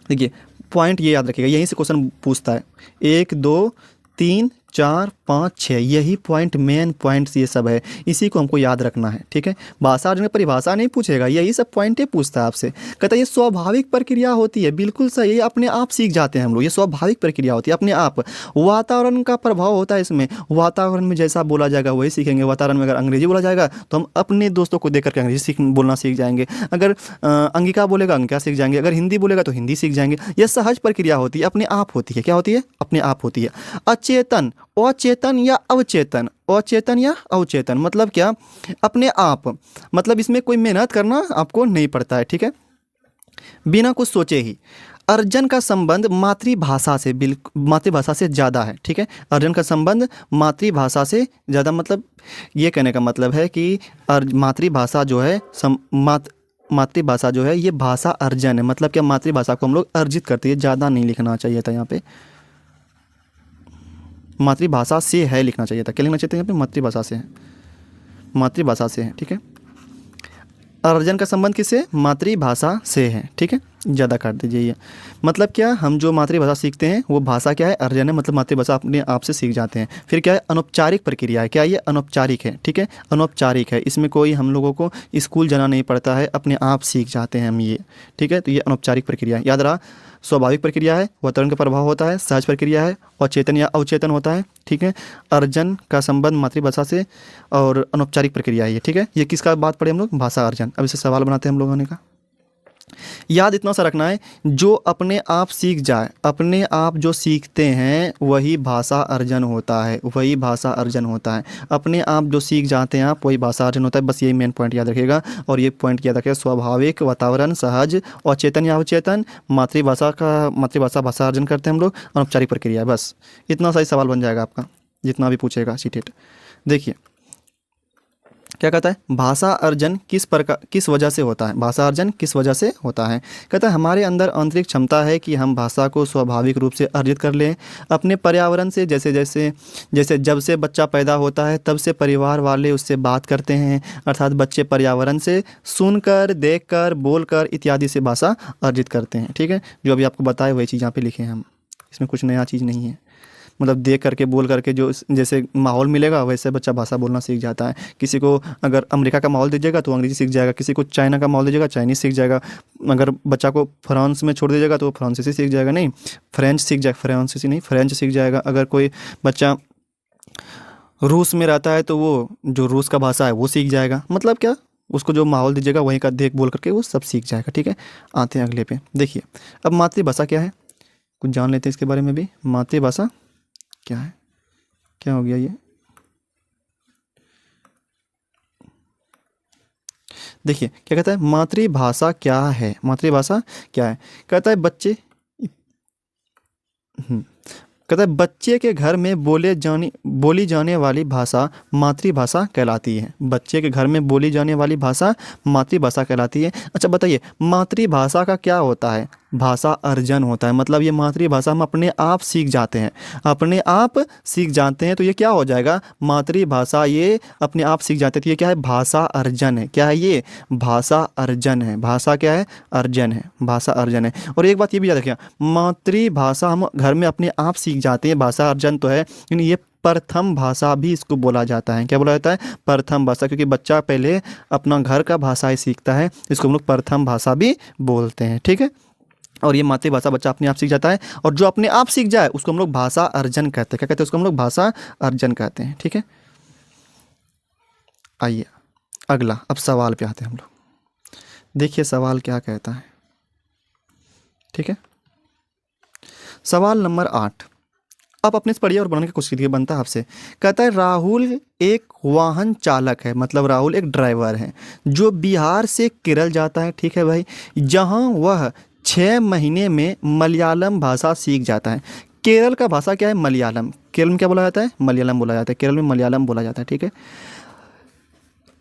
देखिए पॉइंट ये याद रखिएगा, यहीं से क्वेश्चन पूछता है, 1 2 3 4, 5, 6 यही पॉइंट, मेन पॉइंट्स ये सब है, इसी को हमको याद रखना है, ठीक है। भाषा अर्जन में परिभाषा नहीं पूछेगा, यही सब पॉइंटें पूछता है आपसे। कहता है ये स्वाभाविक प्रक्रिया होती है, बिल्कुल सही, ये अपने आप सीख जाते हैं हम लोग, ये स्वाभाविक प्रक्रिया होती है अपने आप। वातावरण का प्रभाव होता है इसमें, वातावरण में जैसा बोला जाएगा वही सीखेंगे। वातावरण में अगर अंग्रेजी बोला जाएगा तो हम अपने दोस्तों को देख करके अंग्रेजी बोलना सीख जाएंगे। अगर अंगिका बोलेगा अंगिका सीख जाएंगे, अगर हिंदी बोलेगा तो हिंदी सीख जाएंगे। यह सहज प्रक्रिया होती है, अपने आप होती है। क्या होती है? अपने आप होती है। अचेतन, अचेतन या अवचेतन, अचेतन या अवचेतन मतलब क्या? अपने आप, मतलब इसमें कोई मेहनत करना आपको नहीं पड़ता है, ठीक है, बिना कुछ सोचे ही। अर्जन का संबंध मातृभाषा से मातृभाषा से ज़्यादा है, ठीक है। अर्जन का संबंध मातृभाषा से ज़्यादा, मतलब ये कहने का मतलब है कि मातृभाषा जो है मातृभाषा जो है ये भाषा अर्जन है, मतलब क्या मातृभाषा को हम लोग अर्जित करते हैं। ज़्यादा नहीं लिखना चाहिए था यहाँ पे, मातृभाषा से है लिखना चाहिए था। क्या लिखना चाहिए था यहाँ पे? मातृभाषा से है, मातृभाषा से है, ठीक है। अर्जन का संबंध किससे? मातृभाषा से है, ठीक है, ज़्यादा काट दीजिए ये। मतलब क्या, हम जो मातृभाषा सीखते हैं वो भाषा क्या है? अर्जन है, मतलब मातृभाषा अपने आप से सीख जाते हैं। फिर क्या है? अनौपचारिक प्रक्रिया है। क्या ये? अनौपचारिक है, ठीक है, अनौपचारिक है। इसमें कोई हम लोगों को स्कूल जाना नहीं पड़ता है, अपने आप सीख जाते हैं हम ये, ठीक है। तो ये अनौपचारिक प्रक्रिया है, याद रहा। स्वाभाविक प्रक्रिया है, वातावरण का प्रभाव होता है, सहज प्रक्रिया है, और चेतन या अवचेतन होता है, ठीक है। अर्जन का संबंध मातृभाषा से, और अनौपचारिक प्रक्रिया है ये, ठीक है। ये किसका बात पढ़े हम लोग? भाषा अर्जन। अब इसे सवाल बनाते हैं हम लोगों ने का। याद इतना सा रखना है, जो अपने आप सीख जाए, अपने आप जो सीखते हैं वही भाषा अर्जन होता है, वही भाषा अर्जन होता है। अपने आप जो सीख जाते हैं आप, वही भाषा अर्जन होता है। बस यही मेन पॉइंट याद रखिएगा। और ये पॉइंट याद रखिएगा, स्वाभाविक, वातावरण, सहज, और चेतन या अवचेतन, मातृभाषा भाषा अर्जन करते हैं हम लोग, अनौपचारिक प्रक्रिया। बस इतना सा ही सवाल बन जाएगा आपका, जितना भी पूछेगा सीटेट। देखिए क्या कहता है? भाषा अर्जन किस वजह से होता है? भाषा अर्जन किस वजह से होता है? कहता है हमारे अंदर आंतरिक क्षमता है कि हम भाषा को स्वाभाविक रूप से अर्जित कर लें अपने पर्यावरण से। जैसे जब से बच्चा पैदा होता है तब से परिवार वाले उससे बात करते हैं, अर्थात बच्चे पर्यावरण से सुनकर, देखकर, बोलकर इत्यादि से भाषा अर्जित करते हैं, ठीक है। जो अभी आपको बताए वही चीज़ यहाँ पे लिखे हैं हम, इसमें कुछ नया चीज़ नहीं है। मतलब देख करके, बोल करके, जो जैसे माहौल मिलेगा वैसे बच्चा भाषा बोलना सीख जाता है। किसी को अगर अमेरिका का माहौल दीजिएगा तो अंग्रेजी सीख जाएगा, किसी को चाइना का माहौल दीजिएगा चाइनीज़ सीख जाएगा। अगर बच्चा को फ्रांस में छोड़ दीजिएगा तो वो फ्रांसीसी सीख जाएगा, नहीं फ्रेंच सीख जाएगा, फ्रांसीसी नहीं फ्रेंच सीख जाएगा। अगर कोई बच्चा रूस में रहता है तो वो जो रूस का भाषा है वो सीख जाएगा। मतलब क्या, उसको जो माहौल दीजिएगा वहीं का देख बोल करके वो सब सीख जाएगा, ठीक है। आते हैं अगले पे। देखिए अब मातृभाषा क्या है, कुछ जान लेते हैं इसके बारे में भी। मातृभाषा क्या है? क्या हो गया ये? देखिए क्या कहता है, मातृभाषा क्या है? मातृभाषा क्या है? कहता है बच्चे कहता है बच्चे के घर में बोली जाने वाली भाषा मातृभाषा कहलाती है। बच्चे के घर में बोली जाने वाली भाषा मातृभाषा कहलाती है। अच्छा बताइए, मातृभाषा का क्या होता है? भाषा अर्जन होता है। मतलब ये मातृभाषा हम अपने आप सीख जाते हैं, अपने आप सीख जाते हैं। तो ये क्या हो जाएगा? मातृभाषा ये अपने आप सीख जाते हैं। तो ये क्या है? भाषा अर्जन है। क्या है ये? भाषा अर्जन है। भाषा क्या है? अर्जन है, भाषा अर्जन है। और एक बात ये भी याद रखिए, मातृभाषा हम घर में अपने आप सीख जाते हैं, भाषा अर्जन तो है, लेकिन ये प्रथम भाषा भी इसको बोला जाता है। क्या बोला जाता है? प्रथम भाषा, क्योंकि बच्चा पहले अपना घर का भाषा ही सीखता है, इसको हम लोग प्रथम भाषा भी बोलते हैं, ठीक है। और ये मातृभाषा बच्चा अपने आप सीख जाता है, और जो अपने आप सीख जाए उसको हम लोग भाषा अर्जन कहते हैं। क्या कहते हैं? उसको हम लोग भाषा अर्जन कहते हैं, ठीक है। आइए अगला, अब सवाल पे आते हैं हम लोग। देखिए सवाल क्या कहता है, ठीक है। सवाल नंबर 8, आप अपने से पढ़िए और बनाने की कोशिश कीजिए, बनता है आपसे। कहता है राहुल एक वाहन चालक है, मतलब राहुल एक ड्राइवर है जो बिहार से केरल जाता है, ठीक है भाई, जहां वह 6 महीने में मलयालम भाषा सीख जाता है। केरल का भाषा क्या है? मलयालम। केरल में क्या बोला जाता है? मलयालम बोला जाता है। केरल में मलयालम बोला जाता है, ठीक है।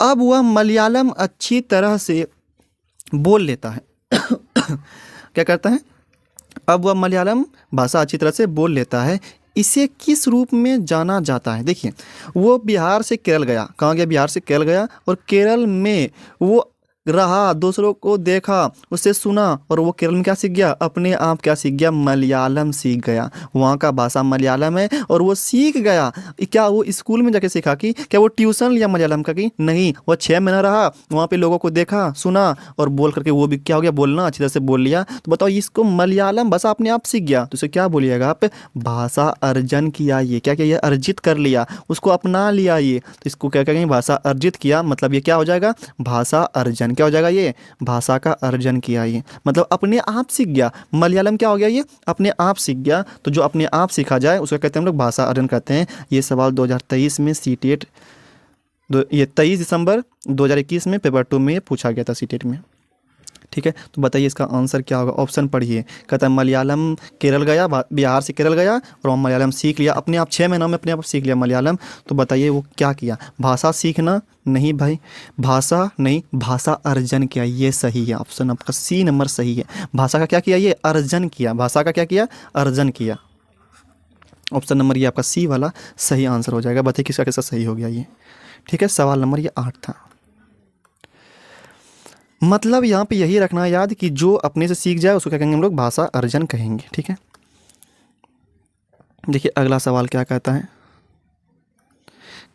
अब वह मलयालम अच्छी तरह से बोल लेता है। क्या करता है? अब वह मलयालम भाषा अच्छी तरह से बोल लेता है। इसे किस रूप में जाना जाता है? देखिए वो बिहार से केरल गया। कहाँ गया? बिहार से केरल गया, और केरल में वो रहा, दूसरों को देखा, उससे सुना और वो केरल में क्या सीख गया, अपने आप क्या सीख गया, मलयालम सीख गया। वहाँ का भाषा मलयालम है और वो सीख गया। क्या वो स्कूल में जाके सीखा कि क्या वो ट्यूशन लिया मलयालम का कि नहीं, वो 6 महीना रहा वहाँ पे, लोगों को देखा, सुना और बोल करके वो भी क्या हो गया, बोलना अच्छी तरह से बोल लिया। तो बताओ इसको मलयालम भाषा अपने आप सीख गया, तो इसे क्या बोलिएगा आप, भाषा अर्जन किया। ये क्या किया, ये अर्जित कर लिया, उसको अपना लिया। ये तो इसको क्या कहेंगे, भाषा अर्जित किया। मतलब ये क्या हो जाएगा, भाषा अर्जन। क्या हो जाएगा, ये भाषा का अर्जन किया। ये मतलब अपने आप सीख गया। मलयालम क्या हो गया, ये अपने आप सीख गया। तो जो अपने आप सीखा जाए उसको कहते हैं हम लोग भाषा अर्जन कहते हैं। ये सवाल 2023 में सीटेट ये 23 दिसंबर 2021 में पेपर 2 में पूछा गया था सीटेट में। ठीक है, तो बताइए इसका आंसर क्या होगा। ऑप्शन पढ़िए। कहता है मलयालम केरल गया, बिहार से केरल गया और वहाँ मलयालम सीख लिया अपने आप, 6 महीनों में अपने आप सीख लिया मलयालम। तो बताइए वो क्या किया, भाषा सीखना नहीं भाई, भाषा नहीं, भाषा अर्जन किया। ये सही है, ऑप्शन आपका सी नंबर सही है। भाषा का क्या किया, ये अर्जन किया। भाषा का क्या किया, अर्जन किया। ऑप्शन नंबर ये आपका सी वाला सही आंसर हो जाएगा। बताइए किसका किसका सही हो गया ये। ठीक है, सवाल नंबर ये 8 था। मतलब यहाँ पे यही रखना याद कि जो अपने से सीख जाए उसको क्या कहेंगे हम लोग, भाषा अर्जन कहेंगे। ठीक है, देखिए अगला सवाल क्या कहता है।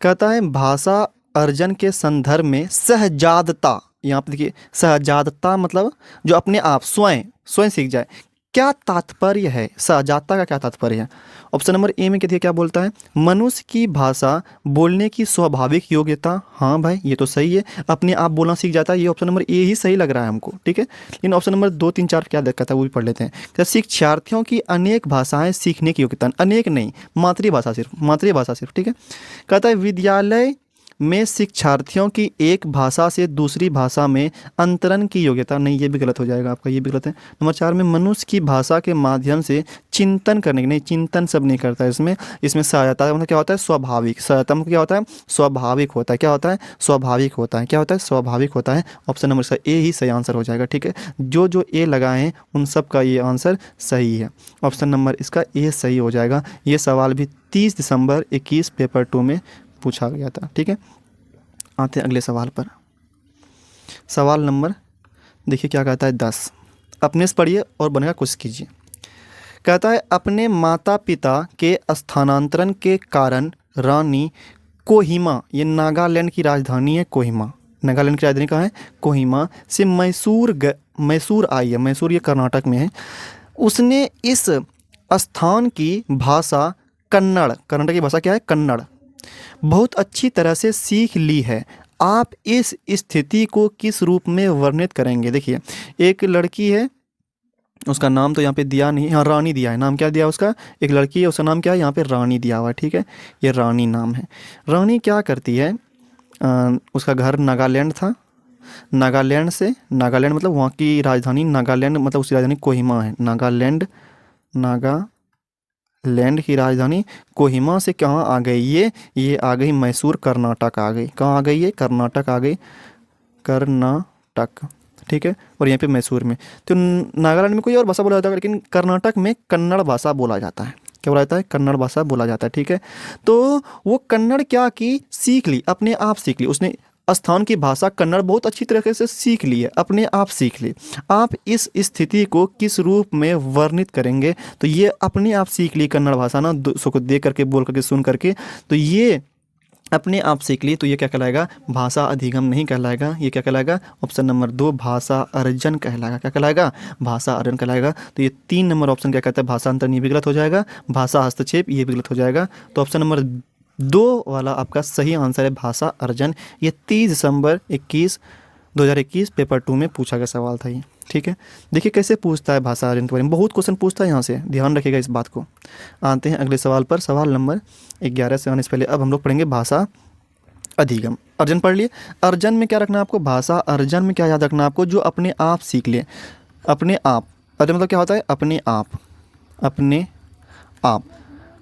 कहता है भाषा अर्जन के संदर्भ में सहजादता, यहाँ पे देखिए सहजादता मतलब जो अपने आप स्वयं स्वयं सीख जाए, क्या तात्पर्य है, सहजादता का क्या तात्पर्य है। ऑप्शन नंबर ए में क्या बोलता है, मनुष्य की भाषा बोलने की स्वाभाविक योग्यता। हाँ भाई ये तो सही है, अपने आप बोलना सीख जाता है। ये ऑप्शन नंबर ए ही सही लग रहा है हमको। ठीक है, लेकिन ऑप्शन नंबर 2, 3, 4 क्या कहता है वो भी पढ़ लेते हैं। क्या शिक्षार्थियों की अनेक भाषाएं सीखने की योग्यता, अनेक नहीं, मातृभाषा सिर्फ, मातृभाषा सिर्फ। ठीक है, कहता है विद्यालय में शिक्षार्थियों की एक भाषा से दूसरी भाषा में अंतरण की योग्यता। नहीं, ये भी गलत हो जाएगा आपका, ये भी गलत है। नंबर 4 में मनुष्य की भाषा के माध्यम से चिंतन करने की, नहीं चिंतन सब नहीं करता है इसमें सहायता मतलब क्या होता है, स्वाभाविक। सहायता मतलब क्या होता है, स्वाभाविक होता है। क्या होता है, स्वाभाविक होता है। क्या होता है, स्वाभाविक होता है। ऑप्शन नंबर इसका ए ही सही आंसर हो जाएगा। ठीक है, जो ए लगाए हैं उन सब का ये आंसर सही है। ऑप्शन नंबर इसका ए सही हो जाएगा। ये सवाल भी 30 दिसंबर 21 पेपर 2 में पूछा गया था। ठीक है, आते हैं अगले सवाल पर। सवाल नंबर देखिए क्या कहता है 10। अपने से पढ़िए और बनेगा कुछ कीजिए। कहता है अपने माता पिता के स्थानांतरण के कारण रानी कोहिमा, ये नागालैंड की राजधानी है कोहिमा, नागालैंड की राजधानी कहाँ है, कोहिमा से मैसूर आई है। मैसूर ये कर्नाटक में है। उसने इस स्थान की भाषा कन्नड़, कर्नाटक की भाषा क्या है, कन्नड़, बहुत अच्छी तरह से सीख ली है। आप इस स्थिति को किस रूप में वर्णित करेंगे। देखिए एक लड़की है, उसका नाम तो यहाँ पे दिया नहीं, हाँ रानी दिया है। नाम क्या दिया उसका, एक लड़की है उसका नाम क्या है, यहाँ पे रानी दिया हुआ है। ठीक है, ये रानी नाम है। रानी क्या करती है, उसका घर नागालैंड था। नागालैंड मतलब वहाँ की राजधानी नागालैंड, मतलब उसकी राजधानी कोहिमा है। नागालैंड की राजधानी कोहिमा से कहाँ आ गई ये आ गई मैसूर, कर्नाटक आ गई। कहाँ आ गई ये, कर्नाटक आ गई, कर्नाटक। ठीक है, और यहाँ पे मैसूर में। तो नागालैंड में कोई और भाषा बोला जाता है, लेकिन कर्नाटक में कन्नड़ भाषा बोला जाता है। क्या बोला जाता है, कन्नड़ भाषा बोला जाता है। ठीक है, तो वो कन्नड़ क्या की, सीख ली, अपने आप सीख ली। उसने स्थान की भाषा कन्नड़ बहुत अच्छी तरीके से सीख ली है, अपने आप सीख ली। आप इस स्थिति को किस रूप में वर्णित करेंगे। तो ये अपने आप सीख ली कन्नड़ भाषा ना, दूसरों को देख करके, बोल करके, सुन करके, तो ये अपने आप सीख ली। तो ये क्या कहलाएगा, भाषा अधिगम नहीं कहलाएगा। ये क्या कहलाएगा, ऑप्शन नंबर 2 भाषा अर्जन कहलाएगा। क्या कहलाएगा, भाषा अर्जन कहलाएगा। तो ये 3 नंबर ऑप्शन क्या कहता है, भाषांतरण, ये भी गलत हो जाएगा। भाषा हस्तक्षेप, ये भी गलत हो जाएगा। तो ऑप्शन नंबर 2 वाला आपका सही आंसर है, भाषा अर्जन। ये 30 दिसंबर 2021 पेपर 2 में पूछा गया सवाल था ये। ठीक है, देखिए कैसे पूछता है भाषा अर्जन के बारे में, बहुत क्वेश्चन पूछता है यहाँ से, ध्यान रखिएगा इस बात को। आते हैं अगले सवाल पर, सवाल नंबर 11 से आने से पहले अब हम लोग पढ़ेंगे भाषा अधिगम। अर्जन पढ़ लिए। अर्जन में क्या रखना है आपको, भाषा अर्जन में क्या याद रखना है आपको, जो अपने आप सीख ले, अपने आप। अर्जन मतलब क्या होता है, अपने आप, अपने आप।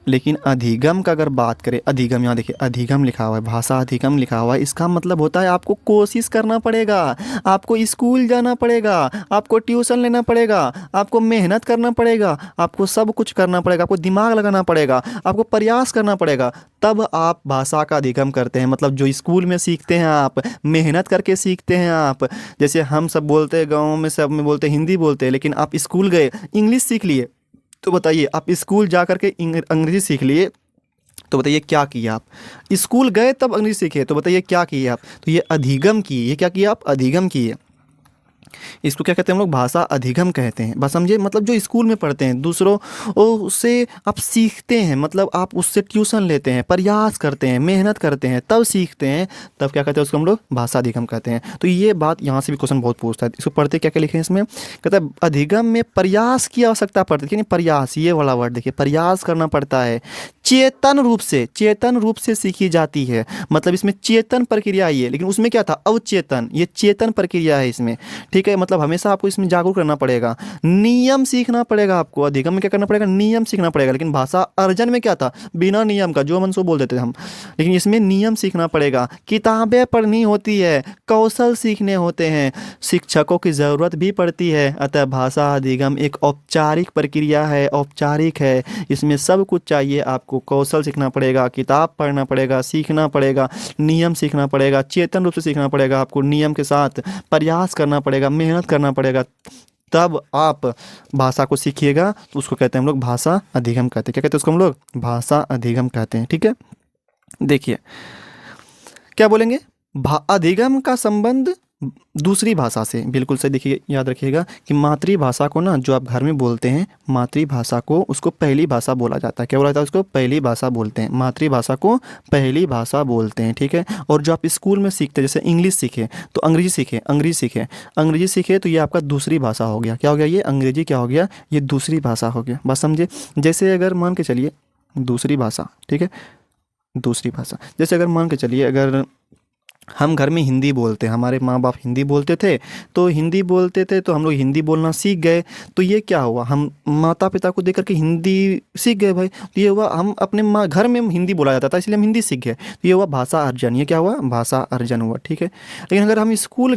लेकिन अधिगम का अगर बात करें, अधिगम, यहाँ देखिए अधिगम लिखा हुआ है, भाषा अधिगम लिखा हुआ है, इसका मतलब होता है आपको कोशिश करना पड़ेगा, आपको स्कूल जाना पड़ेगा, आपको ट्यूशन लेना पड़ेगा, आपको मेहनत करना पड़ेगा, आपको सब कुछ करना पड़ेगा, आपको दिमाग लगाना पड़ेगा, आपको प्रयास करना पड़ेगा, तब आप भाषा का अधिगम करते हैं। मतलब जो स्कूल में सीखते हैं आप, मेहनत करके सीखते हैं आप। जैसे हम सब बोलते हैं गाँव में, सब में बोलते हैं, हिंदी बोलते हैं, लेकिन आप स्कूल गए, इंग्लिश सीख लिए, तो बताइए आप स्कूल जा करके अंग्रेजी सीख लिए, तो बताइए क्या किए आप? स्कूल गए तब अंग्रेजी सीखे, तो बताइए क्या किए आप? तो ये अधिगम किए। ये क्या किए आप? अधिगम किए। इसको क्या कहते हैं हम लोग? भाषा अधिगम कहते हैं। बस समझे, मतलब जो स्कूल में पढ़ते हैं दूसरों उससे आप सीखते हैं, मतलब आप उससे ट्यूशन लेते हैं, प्रयास करते हैं, मेहनत करते हैं, तब सीखते हैं, तब क्या कहते हैं उसको हम लोग? भाषा अधिगम कहते हैं। तो ये बात यहाँ से भी क्वेश्चन बहुत पूछता है। इसको पढ़ते क्या क्या लिखे हैं इसमें? कहता है अधिगम में प्रयास की आवश्यकता पड़ती है। यानी प्रयास, ये वाला वर्ड देखिए, प्रयास करना पड़ता है, चेतन रूप से सीखी जाती है। मतलब इसमें चेतन प्रक्रिया आई है, लेकिन उसमें क्या था? अवचेतन। ये चेतन प्रक्रिया है इसमें, ठीक है। मतलब हमेशा आपको इसमें जागरूक रहना पड़ेगा, नियम सीखना पड़ेगा आपको। अधिगम में क्या करना पड़ेगा? नियम सीखना पड़ेगा। लेकिन भाषा अर्जन में क्या था? बिना नियम का, जो मन सो बोल देते थे हम। लेकिन इसमें नियम सीखना पड़ेगा, किताबें पढ़नी होती है, कौशल सीखने होते हैं, शिक्षकों की ज़रूरत भी पड़ती है। अतः भाषा अधिगम एक औपचारिक प्रक्रिया है, औपचारिक है। इसमें सब कुछ चाहिए आपको। कौशल सीखना पड़ेगा, किताब पढ़ना पड़ेगा, सीखना पड़ेगा, नियम सीखना पड़ेगा, चेतन रूप से सीखना पड़ेगा आपको, नियम के साथ प्रयास करना पड़ेगा, मेहनत करना पड़ेगा, तब आप भाषा को सीखिएगा। तो उसको कहते हैं हम लोग भाषा अधिगम कहते हैं। क्या कहते हैं उसको हम लोग? भाषा अधिगम कहते हैं, ठीक है। देखिए क्या बोलेंगे? अधिगम का संबंध दूसरी भाषा से, बिल्कुल सही। देखिए याद रखिएगा कि मातृभाषा को ना, जो आप घर में बोलते हैं, मातृभाषा को उसको पहली भाषा बोला जाता है। क्या बोला जाता है उसको? पहली भाषा बोलते हैं। मातृभाषा को पहली भाषा बोलते हैं, ठीक है। और जो आप स्कूल में सीखते हैं, जैसे इंग्लिश सीखे तो अंग्रेजी सीखे, अंग्रेजी सीखे तो ये आपका दूसरी भाषा हो गया। क्या हो गया? ये अंग्रेजी क्या हो गया? ये दूसरी भाषा हो गया। बस समझे। जैसे अगर मान के चलिए दूसरी भाषा, ठीक है, दूसरी भाषा, जैसे अगर मान के चलिए अगर हम घर में हिंदी बोलते हैं, हमारे माँ बाप हिंदी बोलते थे, तो हिंदी बोलते थे तो हम लोग हिंदी बोलना सीख गए। तो ये क्या हुआ? हम माता पिता को देख करके हिंदी सीख गए भाई। तो ये हुआ, हम अपने माँ घर में हिंदी बोला जाता था इसलिए हम हिंदी सीख गए। तो ये हुआ भाषा अर्जन। ये क्या हुआ? भाषा अर्जन हुआ, ठीक है। लेकिन अगर हम स्कूल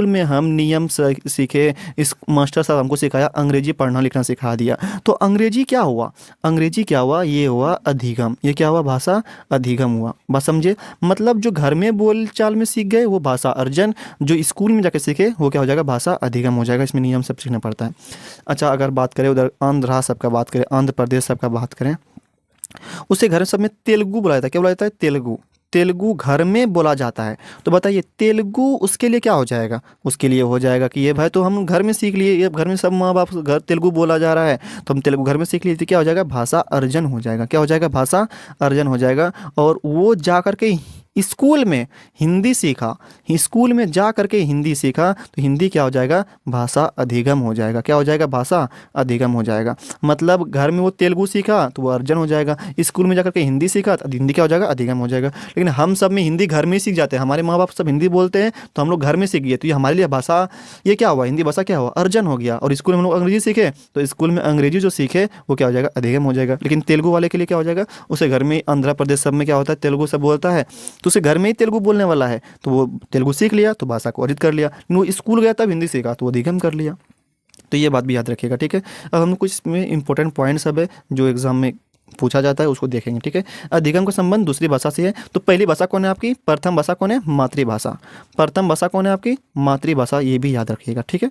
में हम नियम सीखे, इस मास्टर साहब हमको सिखाया, अंग्रेजी पढ़ना लिखना सिखा दिया, तो अंग्रेजी क्या हुआ? ये हुआ अधिगम। ये क्या हुआ? भाषा अधिगम हुआ। बस समझे। मतलब जो घर में बोल चाल में सीख गए वो भाषा अर्जन, जो स्कूल में जाके सीखे वो क्या हो जाएगा? भाषा अधिगम हो जाएगा। इसमें नियम सब सीखना पड़ता है। अच्छा, अगर बात करें उधर आंध्र सब का बात करें, आंध्र प्रदेश सब का बात करें, उसे घर सब में तेलुगु बुलाया जाता है। क्या बुलाया जाता है? तेलुगु घर में बोला जाता है। तो बताइए तेलुगु उसके लिए क्या हो जाएगा? उसके लिए हो जाएगा कि ये भाई तो हम घर में सीख लिए, ये घर में सब माँ बाप घर तेलुगु बोला जा रहा है तो हम तेलुगु घर में सीख लिए, तो क्या हो जाएगा? भाषा अर्जन हो जाएगा। क्या हो जाएगा? भाषा अर्जन हो जाएगा। और वो जा करके स्कूल में हिंदी सीखा, स्कूल में जा करके हिंदी सीखा, तो हिंदी क्या हो जाएगा? भाषा अधिगम हो जाएगा। क्या हो जाएगा? भाषा अधिगम हो जाएगा। मतलब घर में वो तेलुगु सीखा तो वो अर्जन हो जाएगा, स्कूल में जा करके हिंदी सीखा तो हिंदी क्या हो जाएगा? अधिगम हो जाएगा। लेकिन हम सब में हिंदी घर में ही सीख जाते हैं, हमारे माँ बाप सब हिंदी बोलते हैं तो हम लोग घर में सीख गए, तो ये हमारे लिए भाषा, ये क्या हुआ? हिंदी भाषा क्या हुआ? अर्जन हो गया। और स्कूल में हम लोग अंग्रेजी सीखे तो स्कूल में अंग्रेजी जो सीखे वो क्या हो जाएगा? अधिगम हो जाएगा। लेकिन तेलुगु वाले के लिए क्या हो जाएगा? उसे घर में, आंध्र प्रदेश सब में क्या होता है? तेलुगु सब बोलता है, तो उसे घर में ही तेलुगु बोलने वाला है, तो वो तेलुगु सीख लिया तो भाषा को अर्जित कर लिया। वो स्कूल गया तब हिंदी सीखा तो वो अधिगम कर लिया। तो ये बात भी याद रखिएगा, ठीक है। अब हम कुछ इसमें इंपॉर्टेंट पॉइंट सब है जो एग्जाम में पूछा जाता है उसको देखेंगे, ठीक है। अधिगम का संबंध दूसरी भाषा से है। तो पहली भाषा कौन है आपकी? प्रथम भाषा कौन है? मातृभाषा। प्रथम भाषा कौन है आपकी? मातृभाषा। ये भी याद रखिएगा, ठीक है।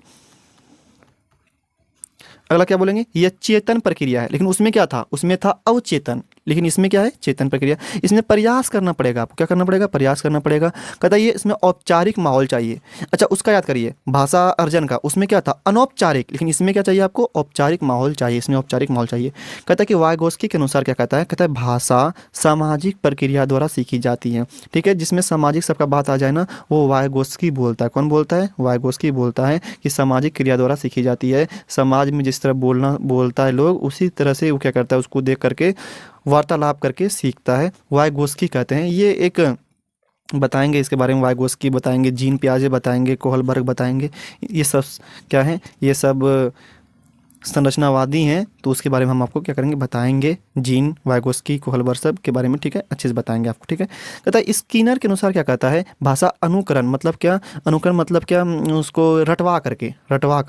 अगला क्या बोलेंगे? यह चेतन प्रक्रिया है, लेकिन उसमें क्या था? उसमें था अवचेतन, लेकिन इसमें क्या है? चेतन प्रक्रिया। इसमें प्रयास करना पड़ेगा आपको। क्या करना पड़ेगा? प्रयास करना पड़ेगा। कहता है ये इसमें औपचारिक माहौल चाहिए। अच्छा, उसका याद करिए, भाषा अर्जन का उसमें क्या था? अनौपचारिक, लेकिन इसमें क्या चाहिए आपको? औपचारिक माहौल चाहिए। इसमें औपचारिक माहौल चाहिए। कहता है कि वाइगोत्स्की के अनुसार क्या कहता है? कहता है भाषा सामाजिक प्रक्रिया द्वारा सीखी जाती है, ठीक है। जिसमें सामाजिक सबका बात आ जाए ना, वो वाइगोत्स्की बोलता है। कौन बोलता है? वाइगोत्स्की बोलता है कि सामाजिक क्रिया द्वारा सीखी जाती है। समाज में जिस तरह बोलता है लोग, उसी तरह से वो क्या करता है? उसको देख करके वार्तालाप करके सीखता है। वाइगोत्स्की कहते हैं। ये एक बताएंगे इसके बारे में, वाइगोत्स्की बताएंगे, जीन पियाजे बताएंगे, कोहलबर्ग बताएंगे। ये सब क्या है? ये सब संरचनावादी हैं तो उसके बारे में हम आपको क्या करेंगे, बताएंगे। जीन, वाइगोस्की, कोहलबर्सब के बारे में, ठीक है, अच्छे से बताएंगे आपको, ठीक है। कहता है स्किनर के अनुसार क्या कहता है, भाषा अनुकरण मतलब क्या, अनुकरण मतलब क्या, उसको रटवा करके, रटवा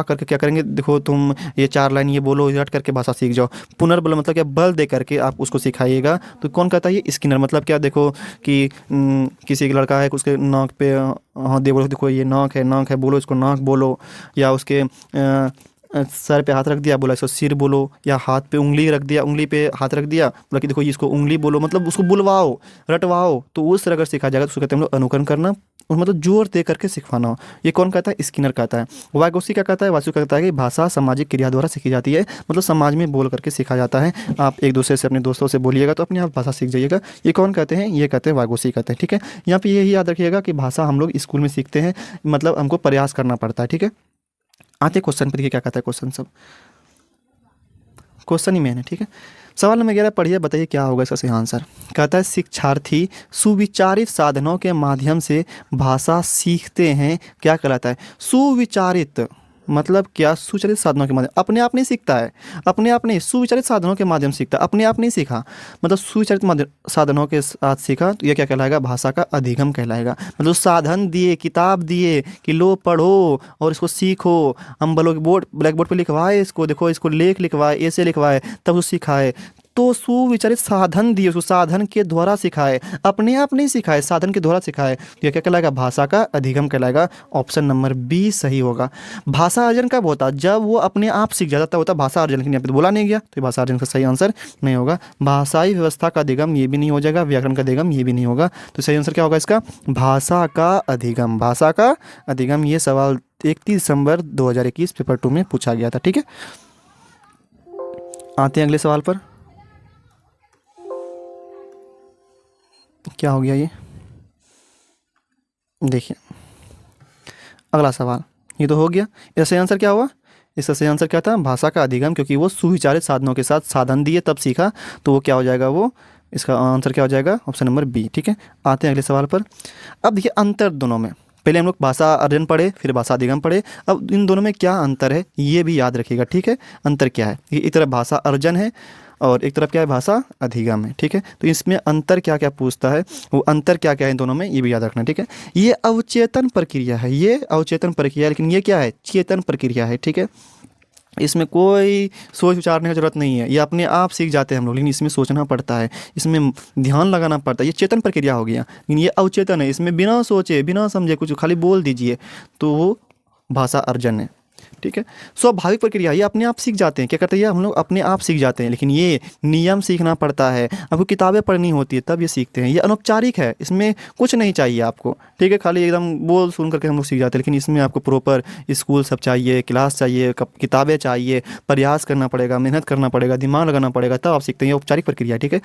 करके क्या करेंगे, देखो तुम ये 4 लाइन ये बोलो, रट करके भाषा सीख जाओ। पुनर्बल मतलब क्या, बल दे करके आप उसको सिखाइएगा। तो कौन कहता है ये, स्किनर। मतलब क्या, देखो कि किसी एक लड़का है, उसके नाक पे हाँ दे बोलो, देखो ये नाक है बोलो, इसको नाक बोलो। या उसके सर पे हाथ रख दिया, बोला इसको सिर बोलो। या हाथ पे उंगली रख दिया, उंगली पे हाथ रख दिया, बोला कि देखो ये इसको उंगली बोलो। मतलब उसको बुलवाओ, रटवाओ। तो उस तरह अगर सिखा जाएगा तो उसको कहते हैं हम लोग अनुकरण करना, और मतलब जोर दे करके सिखवाना। ये कौन कहता है, स्किनर कहता है। वाइगोस्की क्या कहता है, वासु कहता है कि भाषा सामाजिक क्रिया द्वारा सीखी जाती है, मतलब समाज में बोल करके सीखा जाता है। आप एक दूसरे से, अपने दोस्तों से बोलिएगा तो अपने आप भाषा सीख जाइएगा। ये कौन कहते हैं, ये कहते हैं वाइगोस्की कहते हैं, ठीक है। यहाँ पे यही याद रखिएगा कि भाषा हम लोग स्कूल में सीखते हैं, मतलब हमको प्रयास करना पड़ता है, ठीक है। आते क्वेश्चन पर, देखिए क्या कहता है क्वेश्चन, सब क्वेश्चन ही मेन है, ठीक है। सवाल नंबर 11 पढ़िए, बताइए क्या होगा इसका सही आंसर। कहता है शिक्षार्थी सुविचारित साधनों के माध्यम से भाषा सीखते हैं, क्या कहलाता है, सुविचारित। मतलब क्या, सुचारित साधनों के माध्यम, अपने आप नहीं सीखता है, अपने आप नहीं, सुविचारित साधनों के माध्यम से सीखता है, अपने आप नहीं सीखा। मतलब सुविचारित साधनों के साथ सीखा तो यह क्या कहलाएगा, भाषा का अधिगम कहलाएगा। मतलब साधन दिए, किताब दिए कि लो पढ़ो और इसको सीखो। हम ब्लैक बोर्ड पे लिखवाए इसको, देखो इसको लेख लिखवाए, ऐसे लिखवाए, तब उसको सिखाए। तो सुविचारित साधन दिए, उसको साधन के द्वारा सिखाए, अपने आप नहीं सिखाए, साधन के द्वारा सिखाए। तो यह क्या कहलाएगा, भाषा का अधिगम कहलाएगा। ऑप्शन नंबर बी सही होगा। भाषा अर्जन कब होता, जब वो अपने आप सीख जाता, तब होता भाषा अर्जन। लेकिन यहाँ पे तो बोला नहीं गया, तो भाषा अर्जन का सही आंसर नहीं होगा। भाषाई व्यवस्था का अधिगम ये भी नहीं हो जाएगा, व्याकरण का अधिगम ये भी नहीं होगा। तो सही आंसर क्या होगा इसका, भाषा का अधिगम, भाषा का अधिगम। ये सवाल 31 दिसंबर 2021 पेपर 2 में पूछा गया था, ठीक है। आते हैं अगले सवाल पर। क्या हो गया ये, देखिए अगला सवाल, ये तो हो गया। इसका सही आंसर क्या हुआ, इसका सही आंसर क्या था, भाषा का अधिगम, क्योंकि वो सुविचारित साधनों के साथ साधन दिए तब सीखा। तो वो क्या हो जाएगा, वो इसका आंसर क्या हो जाएगा, ऑप्शन नंबर बी, ठीक है। आते हैं अगले सवाल पर। अब देखिए अंतर दोनों में, पहले हम लोग भाषा अर्जन पढ़े, फिर भाषा अधिगम पढ़े। अब इन दोनों में क्या अंतर है ये भी याद रखिएगा, ठीक है। अंतर क्या है, ये एक तरफ भाषा अर्जन है और एक तरफ क्या है, भाषा अधिगम है, ठीक है। तो इसमें अंतर क्या क्या पूछता है, वो अंतर क्या क्या है इन दोनों में, ये भी याद रखना, ठीक है। ये अवचेतन प्रक्रिया है, ये अवचेतन प्रक्रिया है, लेकिन ये क्या है, चेतन प्रक्रिया है, ठीक है। इसमें कोई सोच विचारने की जरूरत नहीं है, ये अपने आप सीख जाते हैं हम लोग, लेकिन इसमें सोचना पड़ता है, इसमें ध्यान लगाना पड़ता है। ये चेतन प्रक्रिया हो गया, लेकिन ये अवचेतन है, इसमें बिना सोचे बिना समझे कुछ खाली बोल दीजिए तो वो भाषा अर्जन है, ठीक है। स्वाभाविक प्रक्रिया, ये अपने आप सीख जाते हैं, क्या करते हैं, ये हम लोग अपने आप सीख जाते हैं। लेकिन ये नियम सीखना पड़ता है, आपको किताबें पढ़नी होती है तब ये सीखते हैं। ये अनौपचारिक है, इसमें कुछ नहीं चाहिए आपको, ठीक है, खाली एकदम बोल सुन करके हम लोग सीख जाते हैं। लेकिन इसमें आपको प्रॉपर स्कूल सब चाहिए, क्लास चाहिए, किताबें चाहिए, प्रयास करना पड़ेगा, मेहनत करना पड़ेगा, दिमाग लगाना पड़ेगा, तब आप सीखते हैं। ये औपचारिक प्रक्रिया, ठीक है।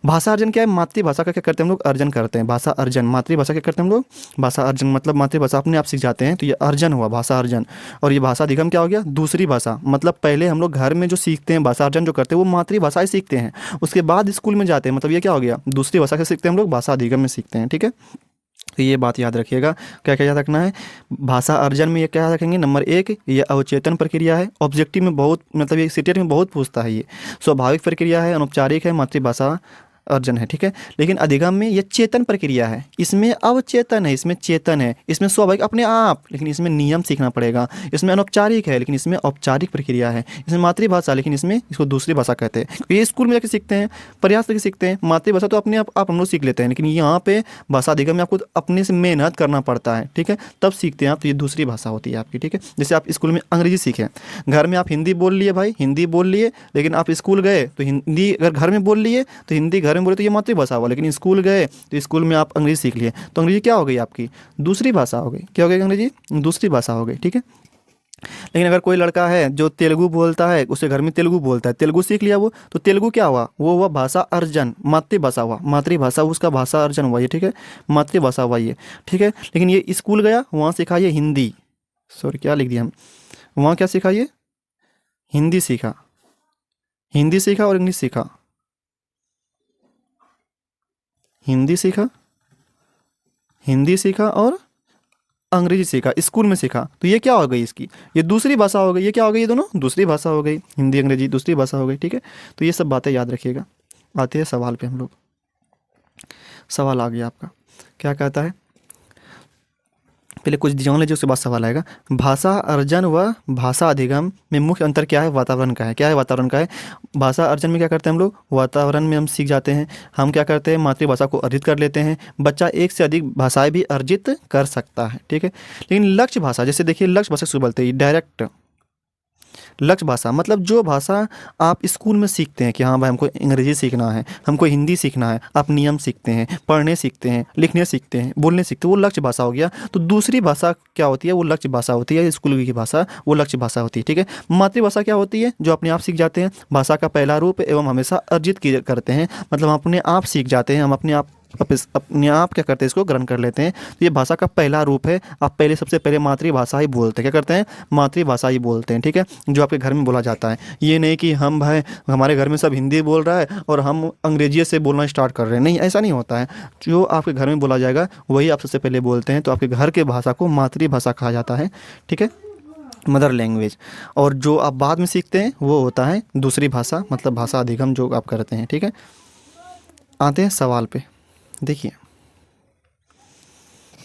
भाषा अर्जन क्या है, मातृभाषा का क्या करते हैं हम लोग, अर्जन करते हैं। भाषा अर्जन, मातृभाषा क्या करते हैं हम लोग, भाषा अर्जन, मतलब मातृभाषा अपने आप सीख जाते हैं, तो ये अर्जन हुआ, भाषा अर्जन। और ये भाषा अधिगम क्या हो गया, दूसरी भाषा। मतलब पहले हम लोग घर में जो सीखते हैं, भाषा अर्जन जो करते हैं, वो मातृभाषा ही सीखते हैं, उसके बाद स्कूल में जाते हैं, मतलब ये क्या हो गया, दूसरी भाषा के सीखते हैं हम लोग, भाषा अधिगम में सीखते हैं, ठीक है। तो ये बात याद रखिएगा, क्या क्या याद रखना है। भाषा अर्जन में ये क्या याद रखेंगे, नंबर 1 ये अवचेतन प्रक्रिया है, ऑब्जेक्टिव में बहुत, मतलब ये सीटेट में बहुत पूछता है। ये स्वाभाविक प्रक्रिया है, अनौपचारिक है, मातृभाषा अर्जन है, ठीक है। लेकिन अधिगम में ये चेतन प्रक्रिया है, इसमें अवचेतन है, इसमें चेतन है, इसमें स्वाभाविक अपने आप, लेकिन इसमें नियम सीखना पड़ेगा। इसमें अनौपचारिक है, लेकिन इसमें औपचारिक प्रक्रिया है। इसमें मातृभाषा, लेकिन इसमें इसको दूसरी भाषा कहते हैं। ये स्कूल में जाकर सीखते हैं, प्रयास करके सीखते हैं। मातृभाषा तो अपने आप हम लोग सीख लेते हैं, लेकिन यहाँ पे भाषा अधिगम में आपको अपने से मेहनत करना पड़ता है, ठीक है, तब सीखते हैं आप। तो ये दूसरी भाषा होती है आपकी, ठीक है। जैसे आप स्कूल में अंग्रेजी सीखें, घर में आप हिंदी बोल लिए, भाई हिंदी बोल लिए, लेकिन आप स्कूल गए तो हिंदी, अगर घर में बोल लिए तो हिंदी घर में बोले तो ये मातृभाषा हुआ, लेकिन स्कूल गए तो स्कूल में आप अंग्रेजी सीख लिए, तो अंग्रेजी क्या हो गई आपकी, दूसरी भाषा हो गई। क्या हो गई, अंग्रेजी दूसरी भाषा हो गई, ठीक है। लेकिन अगर कोई लड़का है जो तेलुगु बोलता है, उसके घर में तेलुगु बोलता है, तेलुगु सीख लिया वो, तो तेलुगु क्या हुआ, वो हुआ भाषा अर्जन, मातृभाषा हुआ, मातृभाषा उसका भाषा अर्जन हुआ ये, ठीक है, मातृभाषा हुआ ये, ठीक है। लेकिन ये स्कूल गया, वहाँ सीखा ये हिंदी, सॉरी क्या लिख दिया हम, वहाँ क्या सीखा ये, हिंदी सीखा, हिंदी सीखा और इंग्लिश सीखा, हिंदी सीखा, हिंदी सीखा और अंग्रेजी सीखा, स्कूल में सीखा, तो ये क्या हो गई इसकी, ये दूसरी भाषा हो गई। ये क्या हो गई, ये दोनों दूसरी भाषा हो गई, हिंदी अंग्रेजी दूसरी भाषा हो गई, ठीक है। तो ये सब बातें याद रखिएगा। आते हैं सवाल पे हम लोग। सवाल आ गया आपका, क्या कहता है, पहले कुछ जान लीजिए उसके बाद सवाल आएगा। भाषा अर्जन व भाषा अधिगम में मुख्य अंतर क्या है, वातावरण का है। क्या है, वातावरण का है। भाषा अर्जन में क्या करते हैं हम लोग, वातावरण में हम सीख जाते हैं। हम क्या करते हैं, मातृभाषा को अर्जित कर लेते हैं। बच्चा एक से अधिक भाषाएं भी अर्जित कर सकता है, ठीक है। लेकिन लक्ष्य भाषा, जैसे देखिए लक्ष्य भाषा से बोलते हैं डायरेक्ट लक्ष्य भाषा, मतलब जो भाषा आप स्कूल में सीखते हैं कि हाँ भाई हमको अंग्रेजी सीखना है, हमको हिंदी सीखना है, आप नियम सीखते हैं, पढ़ने सीखते हैं, लिखने सीखते हैं, बोलने सीखते हैं, वो लक्ष्य भाषा हो गया। तो दूसरी भाषा क्या होती है, वो लक्ष्य भाषा होती है। स्कूल की भाषा वो लक्ष्य भाषा होती है, ठीक है। मातृभाषा क्या होती है, जो अपने आप सीख जाते हैं, भाषा का पहला रूप एवं हमेशा अर्जित करते हैं, मतलब हम अपने आप सीख जाते हैं, हम अपने आप क्या करते हैं, इसको ग्रहण कर लेते हैं। तो ये भाषा का पहला रूप है। आप पहले सबसे पहले मातृभाषा ही बोलते हैं, क्या करते हैं, मातृभाषा ही बोलते हैं, ठीक है, जो आपके घर में बोला जाता है। ये नहीं कि हम भाई हमारे घर में सब हिंदी बोल रहा है और हम अंग्रेजी से बोलना स्टार्ट कर रहे हैं, नहीं, ऐसा नहीं होता है। जो आपके घर में बोला जाएगा वही आप सबसे पहले बोलते हैं। तो आपके घर के भाषा को मातृभाषा कहा जाता है, ठीक है, मदर लैंग्वेज। और जो आप बाद में सीखते हैं वो होता है दूसरी भाषा, मतलब भाषा अधिगम जो आप करते हैं, ठीक है। आते हैं सवाल पे। देखिए